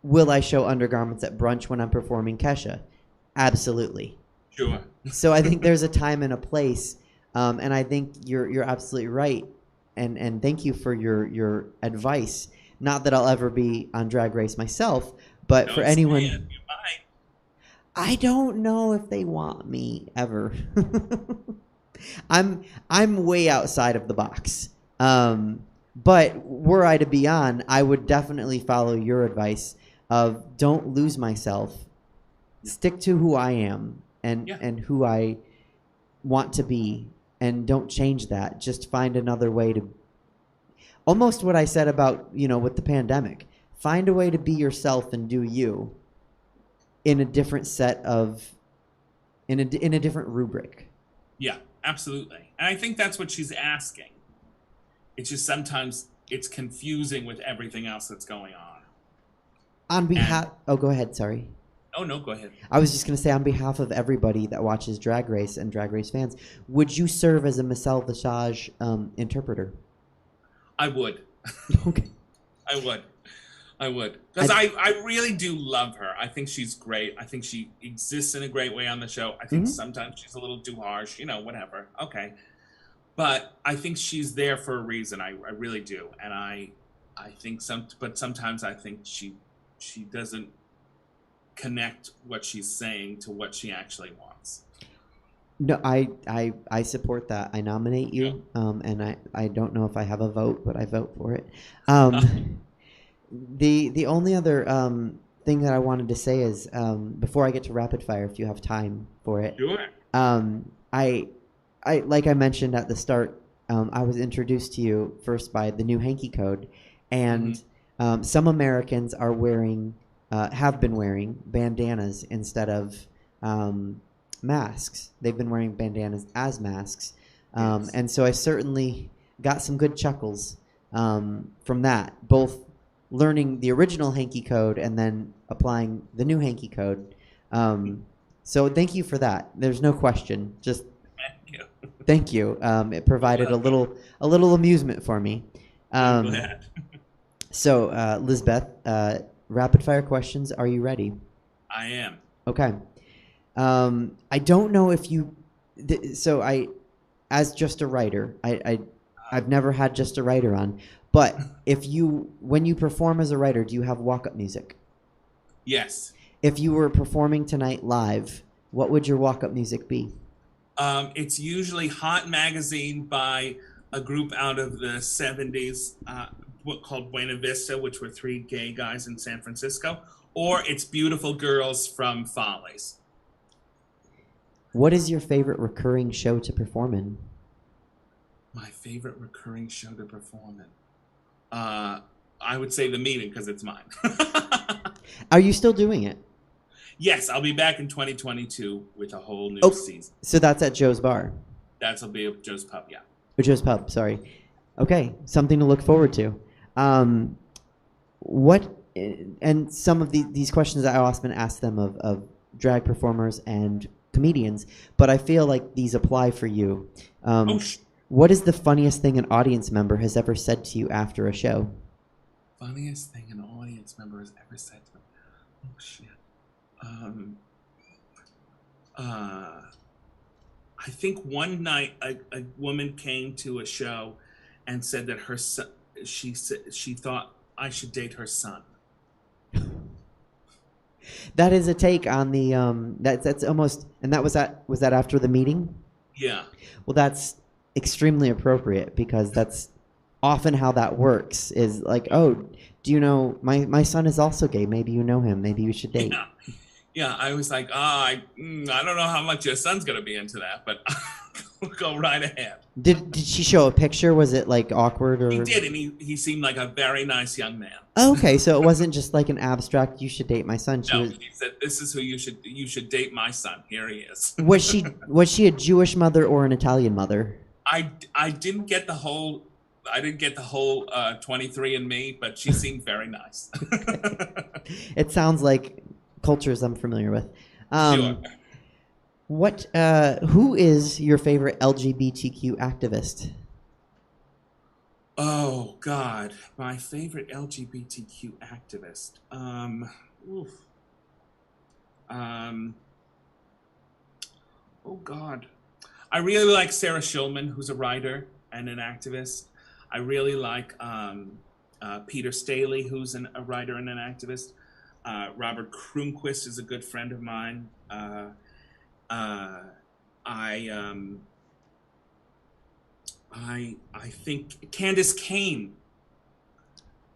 Will I show undergarments at brunch when I'm performing Kesha? Absolutely. Sure. So I think there's a time and a place, and I think you're absolutely right, and thank you for your advice. Not that I'll ever be on Drag Race myself, but for anyone, you might. I don't know if they want me ever. I'm way outside of the box. But were I to be on, I would definitely follow your advice of don't lose myself. Stick to who I am and who I want to be, and don't change that. Just find another way to, almost what I said about, you know, with the pandemic. Find a way to be yourself and do you in a different set of, in a different rubric. Yeah, absolutely. And I think that's what she's asking. It's just sometimes it's confusing with everything else that's going on. On behalf... go ahead, sorry. Oh, no, go ahead. I was just going to say, on behalf of everybody that watches Drag Race and Drag Race fans, would you serve as a Michelle Visage interpreter? I would. Okay. I would. Because I really do love her. I think she's great. I think she exists in a great way on the show. I think sometimes she's a little too harsh, you know, whatever. Okay. But I think she's there for a reason. I really do. And I think sometimes I think she doesn't connect what she's saying to what she actually wants. No, I support that. I nominate you, and I don't know if I have a vote, but I vote for it. The only other thing that I wanted to say is, before I get to rapid fire, if you have time for it, Sure. like I mentioned at the start, I was introduced to you first by the new hanky code, and some Americans are wearing, have been wearing bandanas instead of masks. They've been wearing bandanas as masks, and so I certainly got some good chuckles from that, both learning the original hanky code and then applying the new hanky code. So thank you for that. There's no question. Just thank you. It provided a little amusement for me. I'm glad. So, Lizbeth, rapid fire questions. Are you ready? I am. Okay. I don't know if you. So as just a writer, I've never had just a writer on. But when you perform as a writer, do you have walk-up music? Yes. If you were performing tonight live, what would your walk-up music be? It's usually Hot Magazine by a group out of the 70s, called Buena Vista, which were 3 gay guys in San Francisco, or it's Beautiful Girls from Follies. What is your favorite recurring show to perform in? My favorite recurring show to perform in? I would say The Meeting, because it's mine. Are you still doing it? Yes, I'll be back in 2022 with a whole new season. So that's at Joe's Bar? That'll be at Joe's Pub, yeah. Or Joe's Pub, sorry. Okay, something to look forward to. And some of these questions I often ask them of drag performers and comedians, but I feel like these apply for you. What is the funniest thing an audience member has ever said to you after a show? Funniest thing an audience member has ever said to me? Oh, shit. I think one night a woman came to a show and said that her son, she thought I should date her son. That is a take on the that's almost, and was that after the meeting? Yeah. Well, that's extremely appropriate because that's often how that works. Is like, oh, do you know my son is also gay? Maybe you know him. Maybe you should date. Yeah. I was like, I don't know how much your son's gonna be into that, but go right ahead. Did she show a picture? Was it like awkward or? He did, and he seemed like a very nice young man. Oh, okay, so it wasn't just like an abstract. You should date my son. She said, "This is who you should date my son. Here he is." Was she a Jewish mother or an Italian mother? I didn't get the whole 23andMe, but she seemed very nice. It sounds like cultures I'm familiar with. Sure. Who is your favorite LGBTQ activist? Oh God, my favorite LGBTQ activist. Oh God, I really like Sarah Schulman, who's a writer and an activist. I really like Peter Staley, who's a writer and an activist. Robert Kronquist is a good friend of mine. I think Candace Cain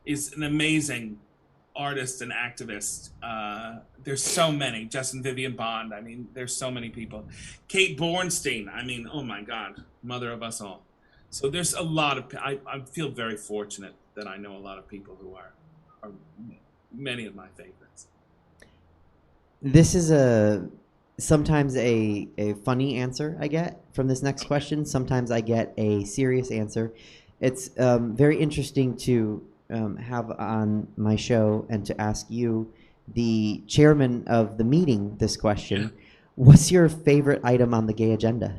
is an amazing artist and activist. There's so many. Justin Vivian Bond. I mean, there's so many people. Kate Bornstein. I mean, oh my God, mother of us all. So there's a lot of. I feel very fortunate that I know a lot of people who are many of my favorites. This is sometimes a funny answer I get from this next question. Sometimes I get a serious answer. It's very interesting to have on my show and to ask you, the chairman of the meeting, this question. Yeah. What's your favorite item on the gay agenda?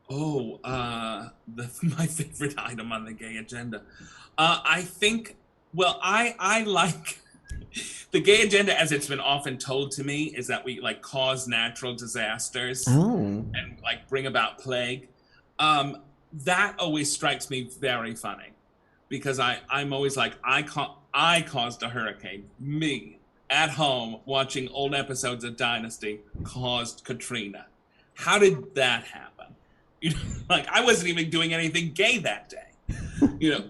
Oh, my favorite item on the gay agenda. I think, well, I like the gay agenda, as it's been often told to me, is that we like cause natural disasters and like bring about plague. That always strikes me very funny because I'm always like, I caused a hurricane. Me, at home, watching old episodes of Dynasty, caused Katrina. How did that happen? You know, like I wasn't even doing anything gay that day, you know,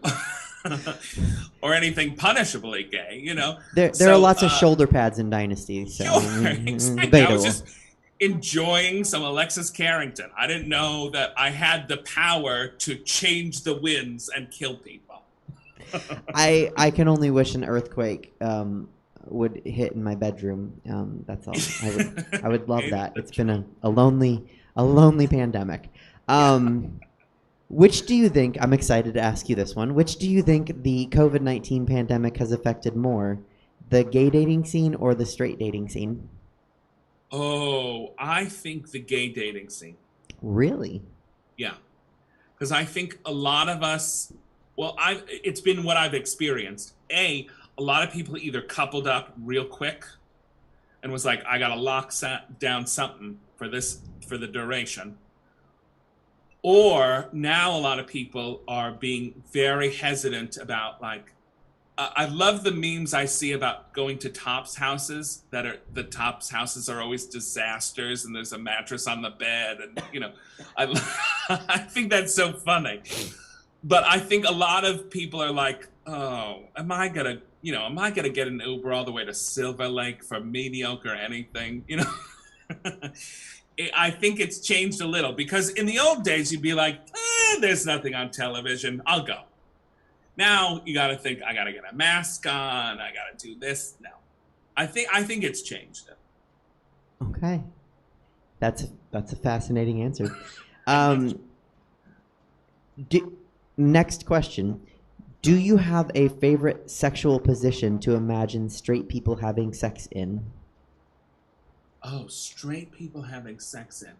or anything punishably gay, you know. There are lots of shoulder pads in Dynasty, so sure, exactly. enjoying some Alexis Carrington. I didn't know that I had the power to change the winds and kill people. I can only wish an earthquake would hit in my bedroom. That's all. I would love that. It's been a lonely pandemic. Which do you think, I'm excited to ask you this one, which do you think the COVID-19 pandemic has affected more, the gay dating scene or the straight dating scene? Oh, I think the gay dating scene. Really? Yeah. Because I think a lot of us, well, it's been what I've experienced. A lot of people either coupled up real quick and was like, I got to lock down something for the duration. Or now a lot of people are being very hesitant about, like, I love the memes I see about going to Tops houses the Tops houses are always disasters and there's a mattress on the bed and, you know, I think that's so funny. But I think a lot of people are like, oh, am I gonna get an Uber all the way to Silver Lake for mediocre anything, you know? I think it's changed a little because in the old days you'd be like, there's nothing on television, I'll go. Now you got to think, I got to get a mask on, I got to do this. No, I think it's changed. Okay, that's a fascinating answer. Next question: do you have a favorite sexual position to imagine straight people having sex in? Oh, straight people having sex in.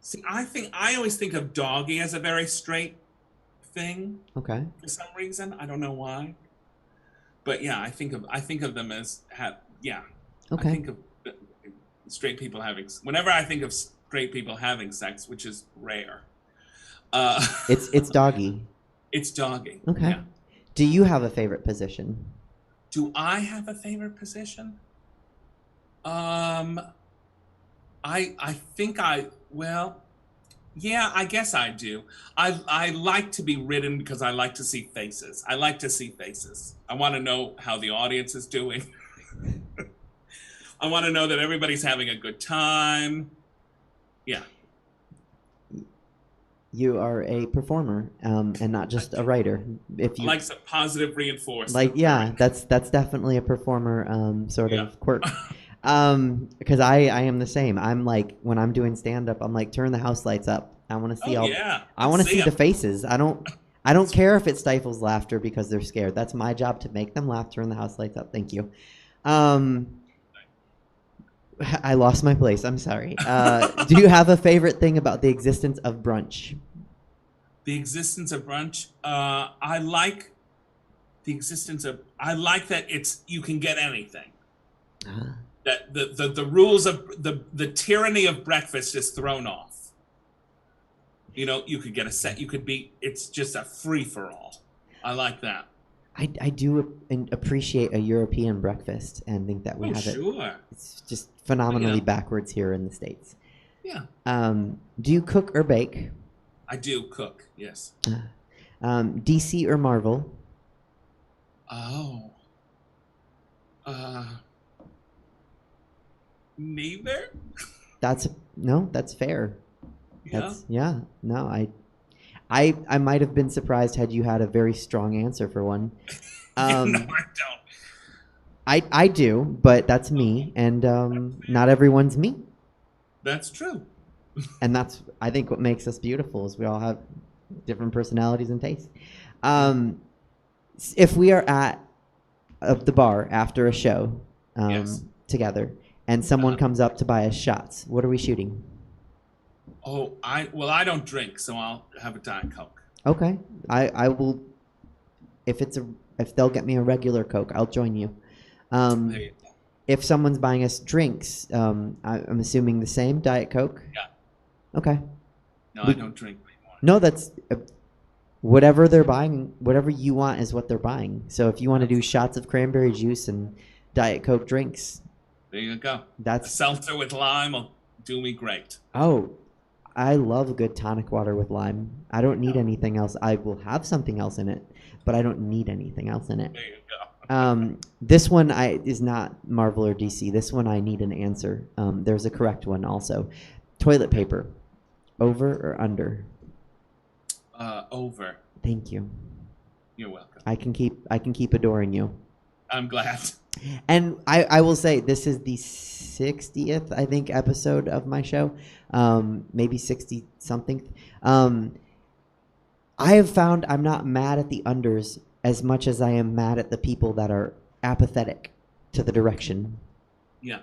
See, I always think of doggy as a very straight thing. Okay. For some reason, I don't know why. But yeah, I think of them as yeah. Okay. I think of straight people having. Whenever I think of straight people having sex, which is rare. It's doggy. It's doggy. Okay. Yeah. Do you have a favorite position? Do I have a favorite position? I think yeah, I guess I do. I like to be ridden because I like to see faces. I like to see faces. I want to know how the audience is doing. I want to know that everybody's having a good time. Yeah. You are a performer, and not just a writer. If you I like some positive reinforcement. like, yeah, that's definitely a performer sort of quirk. Because I am the same. I'm like, when I'm doing stand up, I'm like, turn the house lights up. I want to see I want to see the faces. I don't care if it stifles laughter because they're scared. That's my job to make them laugh. Turn the house lights up. Thank you. I lost my place. I'm sorry. Do you have a favorite thing about the existence of brunch? The existence of brunch. I like that you can get anything. That the rules of the tyranny of breakfast is thrown off. You know, you could get a set. It's just a free for all. I like that. I do appreciate a European breakfast and think that we have it. Sure. It's just phenomenally backwards here in the States. Yeah. Do you cook or bake? I do cook, yes. DC or Marvel? Oh. Neither. That's fair. Yeah. No, I might have been surprised had you had a very strong answer for one. No, I don't. I do, but that's me, and not everyone's me. That's true. And that's, I think, what makes us beautiful is we all have different personalities and tastes. If we are at the bar after a show together, and someone comes up to buy us shots, what are we shooting? Oh, I don't drink, so I'll have a Diet Coke. Okay, I will. If they'll get me a regular Coke, I'll join you. If someone's buying us drinks, I'm assuming the same Diet Coke. Yeah. Okay. No, I don't drink anymore. No, that's whatever they're buying. Whatever you want is what they're buying. So if you want to do shots of cranberry juice and Diet Coke drinks, there you go. That's a seltzer with lime will do me great. Oh, I love good tonic water with lime. I don't need anything else. I will have something else in it, but I don't need anything else in it. There you go. This one is not Marvel or DC. This one I need an answer. There's a correct one also. Toilet paper, over or under? Over. Thank you. You're welcome. I can keep adoring you. I'm glad. And I will say this is the 60th, I think, episode of my show, maybe 60 something. I have found I'm not mad at the unders as much as I am mad at the people that are apathetic to the direction. Yeah.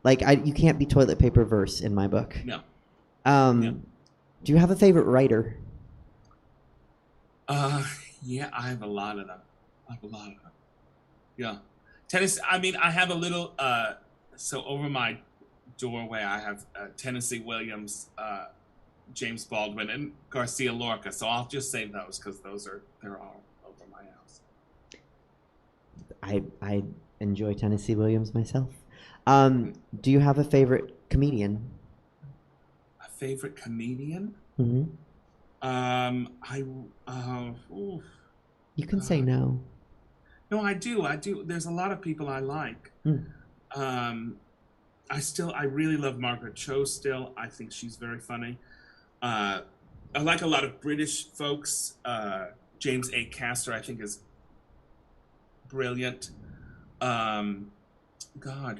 Like you can't be toilet paper verse in my book. No. Do you have a favorite writer? Yeah, I have a lot of them. Yeah. Tennessee, I mean, I have a little, so over my doorway, I have Tennessee Williams, James Baldwin, and Garcia Lorca. So I'll just say those because they're all over my house. I enjoy Tennessee Williams myself. Do you have a favorite comedian? A favorite comedian? Mm-hmm. You can say no. No, I do. There's a lot of people I like. I really love Margaret Cho still. I think she's very funny. I like a lot of British folks. James A. Caster, I think, is brilliant. God,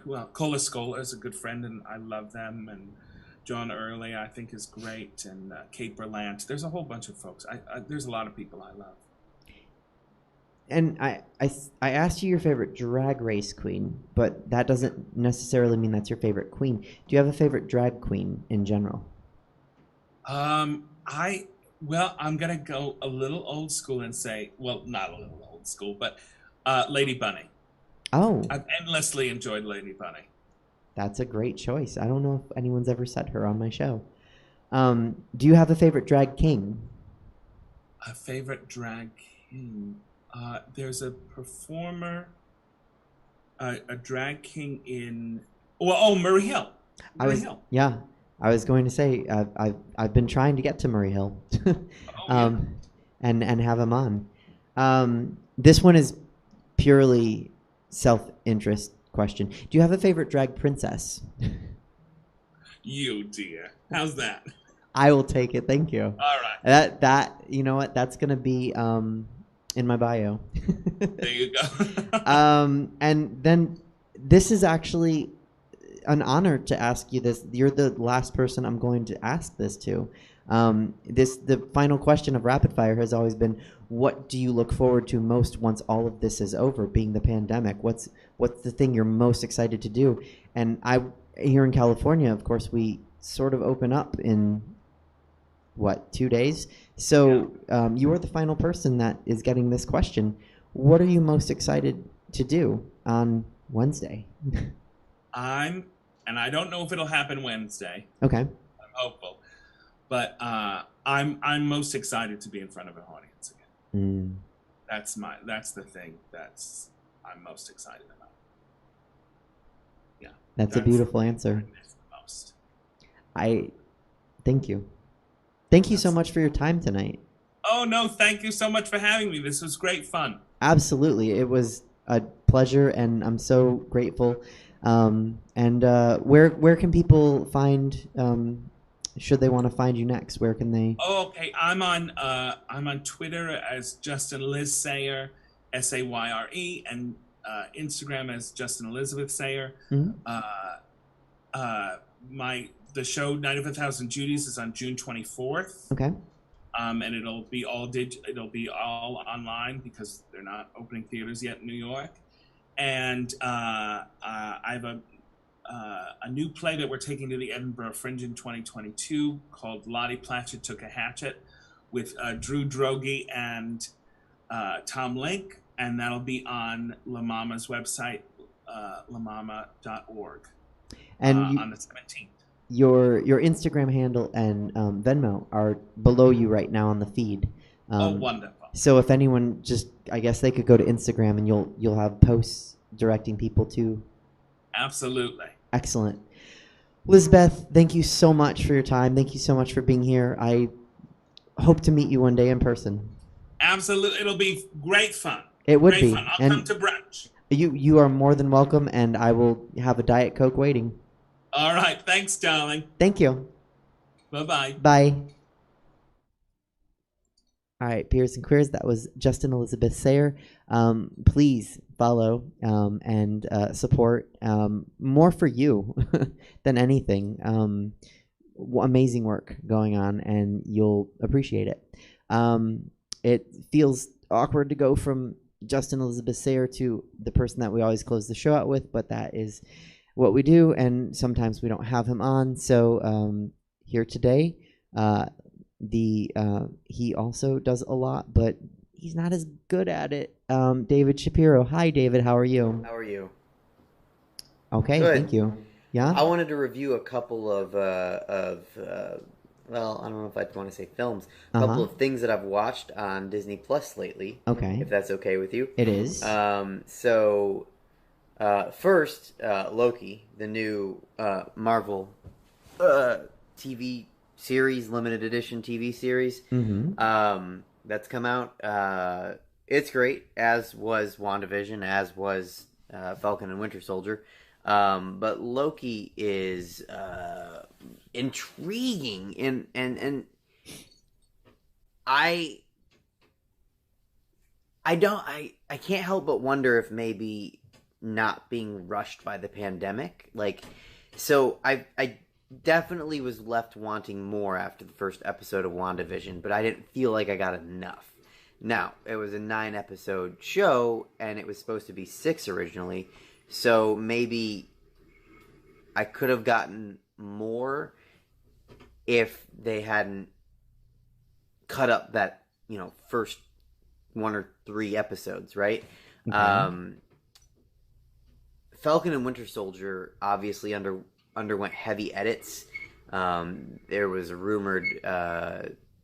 who else? Cola Scola is a good friend, and I love them. And John Early, I think, is great. And Kate Berlant. There's a whole bunch of folks. There's a lot of people I love. And I asked you your favorite drag race queen, but that doesn't necessarily mean that's your favorite queen. Do you have a favorite drag queen in general? I'm gonna go a little old school and say, well, not a little old school, but Lady Bunny. Oh, I've endlessly enjoyed Lady Bunny. That's a great choice. I don't know if anyone's ever said her on my show. Do you have a favorite drag king? A favorite drag king? There's a performer, a drag king in. Murray Hill. Hill. Yeah, I was going to say I've been trying to get to Murray Hill, and have him on. This one is purely self-interest question. Do you have a favorite drag princess? You dear, how's that? I will take it. Thank you. All right. That you know what? That's gonna be in my bio. There you go. And then this is actually an honor to ask you this. You're the last person I'm going to ask this to. The final question of Rapid Fire has always been, what do you look forward to most once all of this is over, being the pandemic? What's the thing you're most excited to do? And here in California, of course, we sort of open up in 2 days? So you are the final person that is getting this question. What are you most excited to do on Wednesday? And I don't know if it'll happen Wednesday. Okay. I'm hopeful, but I'm most excited to be in front of an audience again. That's the thing I'm most excited about. Yeah. That's a beautiful answer. Most. Thank you. Thank you so much for your time tonight. Oh, no, thank you so much for having me. This was great fun. Absolutely. It was a pleasure, and I'm so grateful. Where can people find, should they want to find you next? Where can they? Oh, okay. I'm on Twitter as Justin Liz Sayre, Sayre, and Instagram as Justin Elizabeth Sayre. The show Night of 1,000 Judies is on June 24th. Okay. And it'll be all online because they're not opening theaters yet in New York. And I have a new play that we're taking to the Edinburgh Fringe in 2022 called Lottie Platchett Took a Hatchet with Drew Droege and Tom Link, and that'll be on La Mama's website, lamama.org, and on the 17th. Your Instagram handle and Venmo are below you right now on the feed. Wonderful. So if anyone I guess they could go to Instagram and you'll have posts directing people to. Absolutely. Excellent. Lizbeth, thank you so much for your time. Thank you so much for being here. I hope to meet you one day in person. Absolutely. It'll be great fun. It would great be. Fun. I'll come to brunch. You are more than welcome, and I will have a Diet Coke waiting. All right. Thanks, darling. Thank you. Bye-bye. Bye. All right, Peers and Queers, that was Justin Elizabeth Sayre. Please follow and support more for you than anything. Amazing work going on, and you'll appreciate it. It feels awkward to go from Justin Elizabeth Sayre to the person that we always close the show out with, but that is what we do, and sometimes we don't have him on. So here today, he also does a lot, but he's not as good at it. David Shapiro. Hi, David. How are you? How are you? Okay, Good. thank you. Yeah. I wanted to review a couple of well, I don't know if I want to say films. A couple of things that I've watched on Disney Plus lately. Okay. If that's okay with you. It is. First, Loki, the new Marvel TV series, limited edition TV series. That's come out. It's great, as was WandaVision, as was Falcon and Winter Soldier. But Loki is intriguing, and I can't help but wonder if maybe not being rushed by the pandemic. So I definitely was left wanting more after the first episode of WandaVision, but I didn't feel like I got enough. Now, it was a 9-episode show, and it was supposed to be 6 originally, so maybe I could have gotten more if they hadn't cut up that, first 1 or 3 episodes, right? Okay. Falcon and Winter Soldier obviously underwent heavy edits. There was a rumored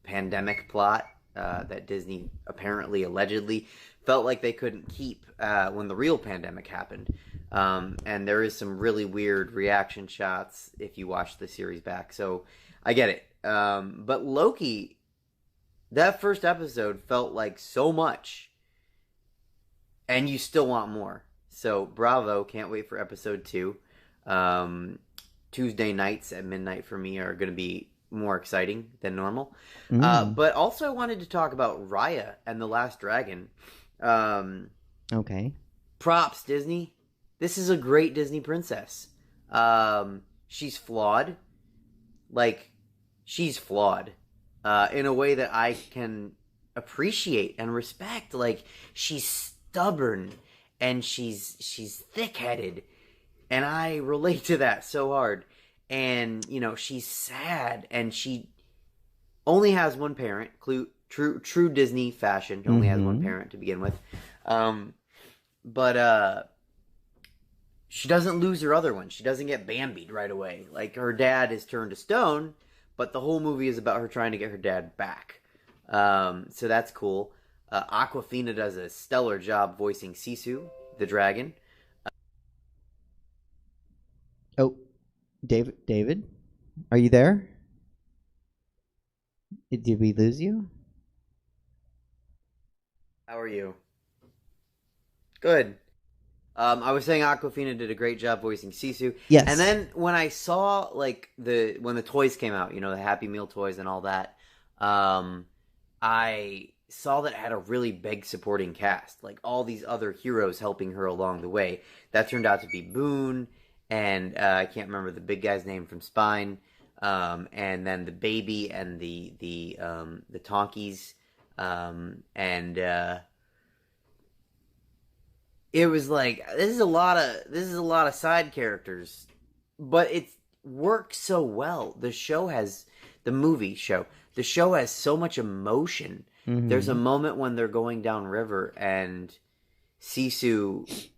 pandemic plot that Disney apparently, allegedly, felt like they couldn't keep when the real pandemic happened. And there is some really weird reaction shots if you watch the series back. So I get it. But Loki, that first episode felt like so much, and you still want more. So bravo, can't wait for episode 2. Tuesday nights at midnight for me are going to be more exciting than normal. But also I wanted to talk about Raya and the Last Dragon. Okay. Props, Disney. This is a great Disney princess. She's flawed. She's flawed. In a way that I can appreciate and respect. She's stubborn, and she's thick-headed. And I relate to that so hard. And, she's sad, and she only has one parent. True Disney fashion. She only has one parent to begin with. But she doesn't lose her other one. She doesn't get Bambied right away. Her dad is turned to stone, but the whole movie is about her trying to get her dad back. So that's cool. Awkwafina does a stellar job voicing Sisu, the dragon. Oh, David, are you there? Did we lose you? How are you? Good. I was saying Awkwafina did a great job voicing Sisu. Yes. And then when I saw when the toys came out, the Happy Meal toys and all that, I saw that it had a really big supporting cast, all these other heroes helping her along the way. That turned out to be Boone, and I can't remember the big guy's name from Spine, and then the baby and the Tonkies, and it was this is a lot of side characters, but it works so well. The show has so much emotion. There's a moment when they're going downriver, and Sisu,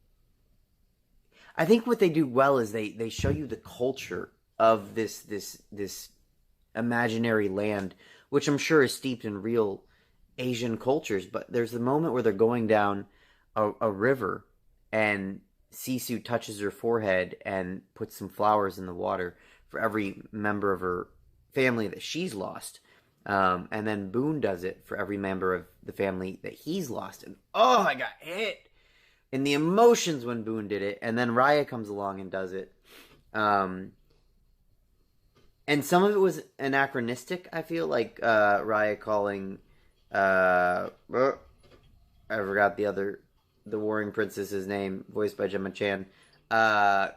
I think what they do well is they show you the culture of this imaginary land, which I'm sure is steeped in real Asian cultures. But there's the moment where they're going down a river, and Sisu touches her forehead and puts some flowers in the water for every member of her family that she's lost. And then Boone does it for every member of the family that he's lost. And I got hit in the emotions when Boone did it, and then Raya comes along and does it. And some of it was anachronistic, I feel like Raya calling I forgot the warring princess's name, voiced by Gemma Chan,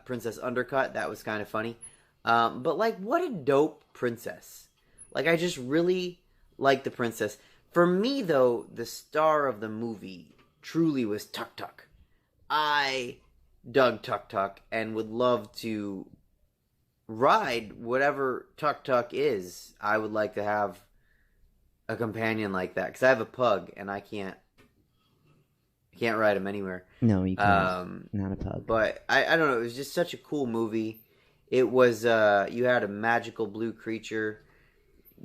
Princess Undercut. That was kind of funny. But like, what a dope princess. Like, I just really like the princess. For me, though, the star of the movie truly was Tuk Tuk. I dug Tuk Tuk and would love to ride whatever Tuk Tuk is. I would like to have a companion like that, because I have a pug and I can't ride him anywhere. No, you can't. Not a pug. But I don't know. It was just such a cool movie. It was you had a magical blue creature.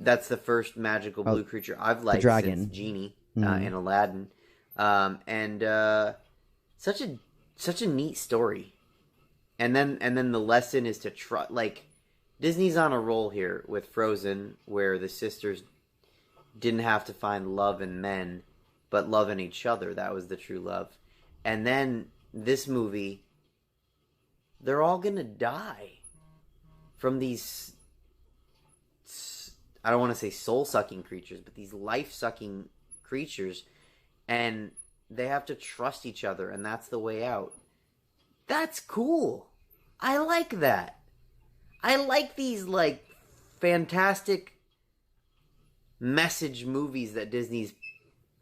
That's the first magical blue creature I've liked since Genie in Aladdin. And such a neat story. And then the lesson is to trust. Like, Disney's on a roll here with Frozen, where the sisters didn't have to find love in men, but love in each other. That was the true love. And then this movie, they're all gonna die from these, I don't want to say soul-sucking creatures, but these life-sucking creatures, and they have to trust each other, and that's the way out. That's cool. I like that. I like these, like, fantastic message movies that Disney's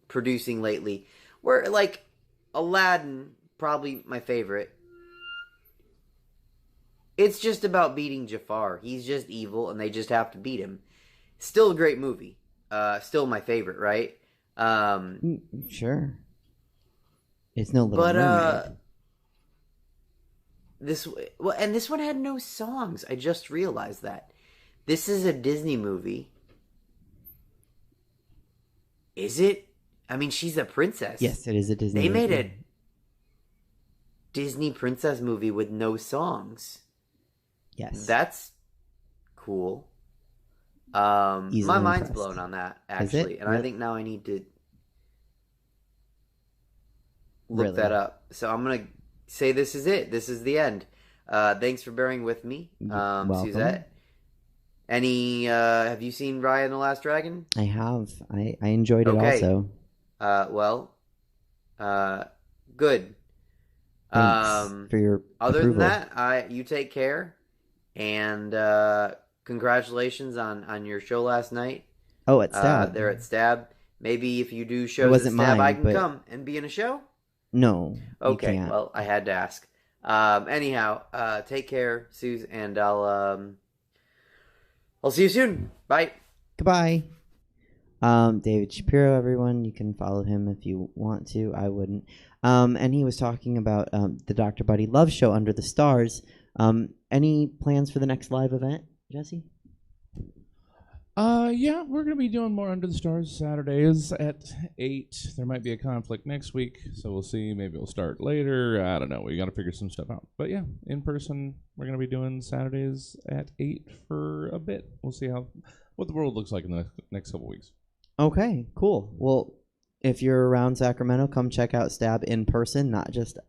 producing lately, where, like, Aladdin, probably my favorite, it's just about beating Jafar. He's just evil, and they just have to beat him. Still a great movie. Still my favorite, right? Sure. It's no Little Mermaid. This one had no songs. I just realized that. This is a Disney movie. Is it? I mean, she's a princess. Yes, it is a Disney movie. They made a Disney princess movie with no songs. Yes. That's cool. My mind's impressed. blown on that, actually. And I think now I need to look that up. So I'm going to say this is it. This is the end. Thanks for bearing with me, Suzette. Have you seen Raya and the Last Dragon? I have. I enjoyed it also. Good. Thanks for your other approval. than that, you take care, and congratulations on your show last night. Oh, at Stab. There at Stab. Maybe if you do shows at Stab, I can come and be in a show. No. Okay. You can't. Well, I had to ask. Anyhow, take care, Suze, and I'll see you soon. Bye. Goodbye. David Shapiro, everyone. You can follow him if you want to. I wouldn't. And he was talking about the Dr. Buddy Love Show Under the Stars. Any plans for the next live event, Jesse? Yeah, we're going to be doing more Under the Stars Saturdays at 8. There might be a conflict next week, so we'll see. Maybe we'll start later. I don't know. We got to figure some stuff out. But yeah, in person, we're going to be doing Saturdays at 8 for a bit. We'll see what the world looks like in the next couple weeks. Okay, cool. Well, if you're around Sacramento, come check out Stab in person, not just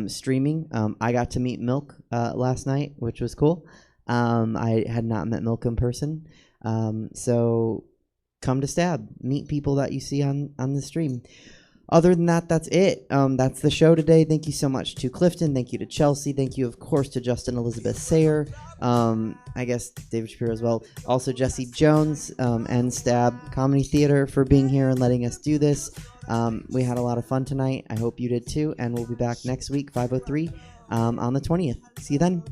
streaming. I got to meet Milk last night, which was cool. I had not met Milk in person. So come to Stab. Meet people that you see on the stream. Other than that, that's it. That's the show today. Thank you so much to Clifton. Thank you to Chelsea. Thank you, of course, to Justin Elizabeth Sayre. I guess David Shapiro as well. Also Jesse Jones and Stab Comedy Theater for being here and letting us do this. We had a lot of fun tonight. I hope you did too. And we'll be back next week, 5:03, on the 20th. See you then.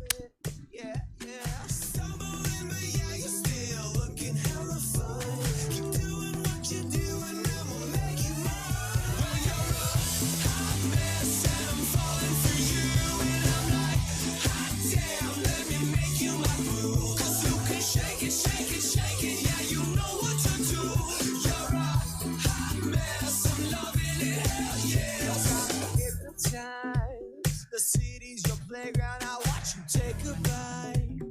The city's your playground. I watch you take a bite.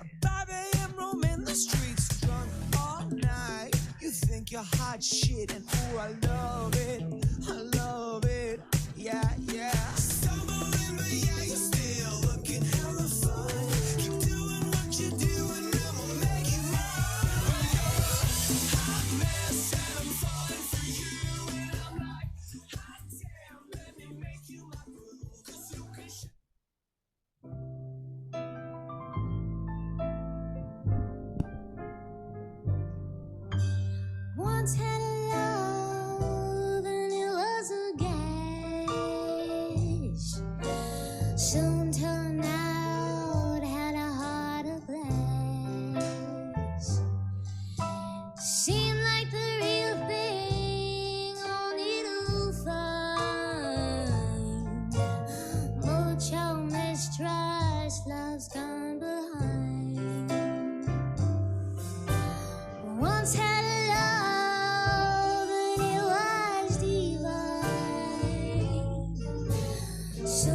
At 5 a.m. roaming the streets, drunk all night. You think you're hot shit, and ooh, I love it. I love it. yeah, yeah. Stumbling, but yeah, you're still looking hella fun. Keep doing what you're doing, I'ma make you mine. Hot mess, and I'm falling for you. And I'm like, hot damn, let me make you my boo. 'Cause you can once had a love and it was a gash. Soon turned out had a heart of glass. Seemed like the real thing, only to find mucho mistrust, love's gone behind. Once had a love and it was divine. So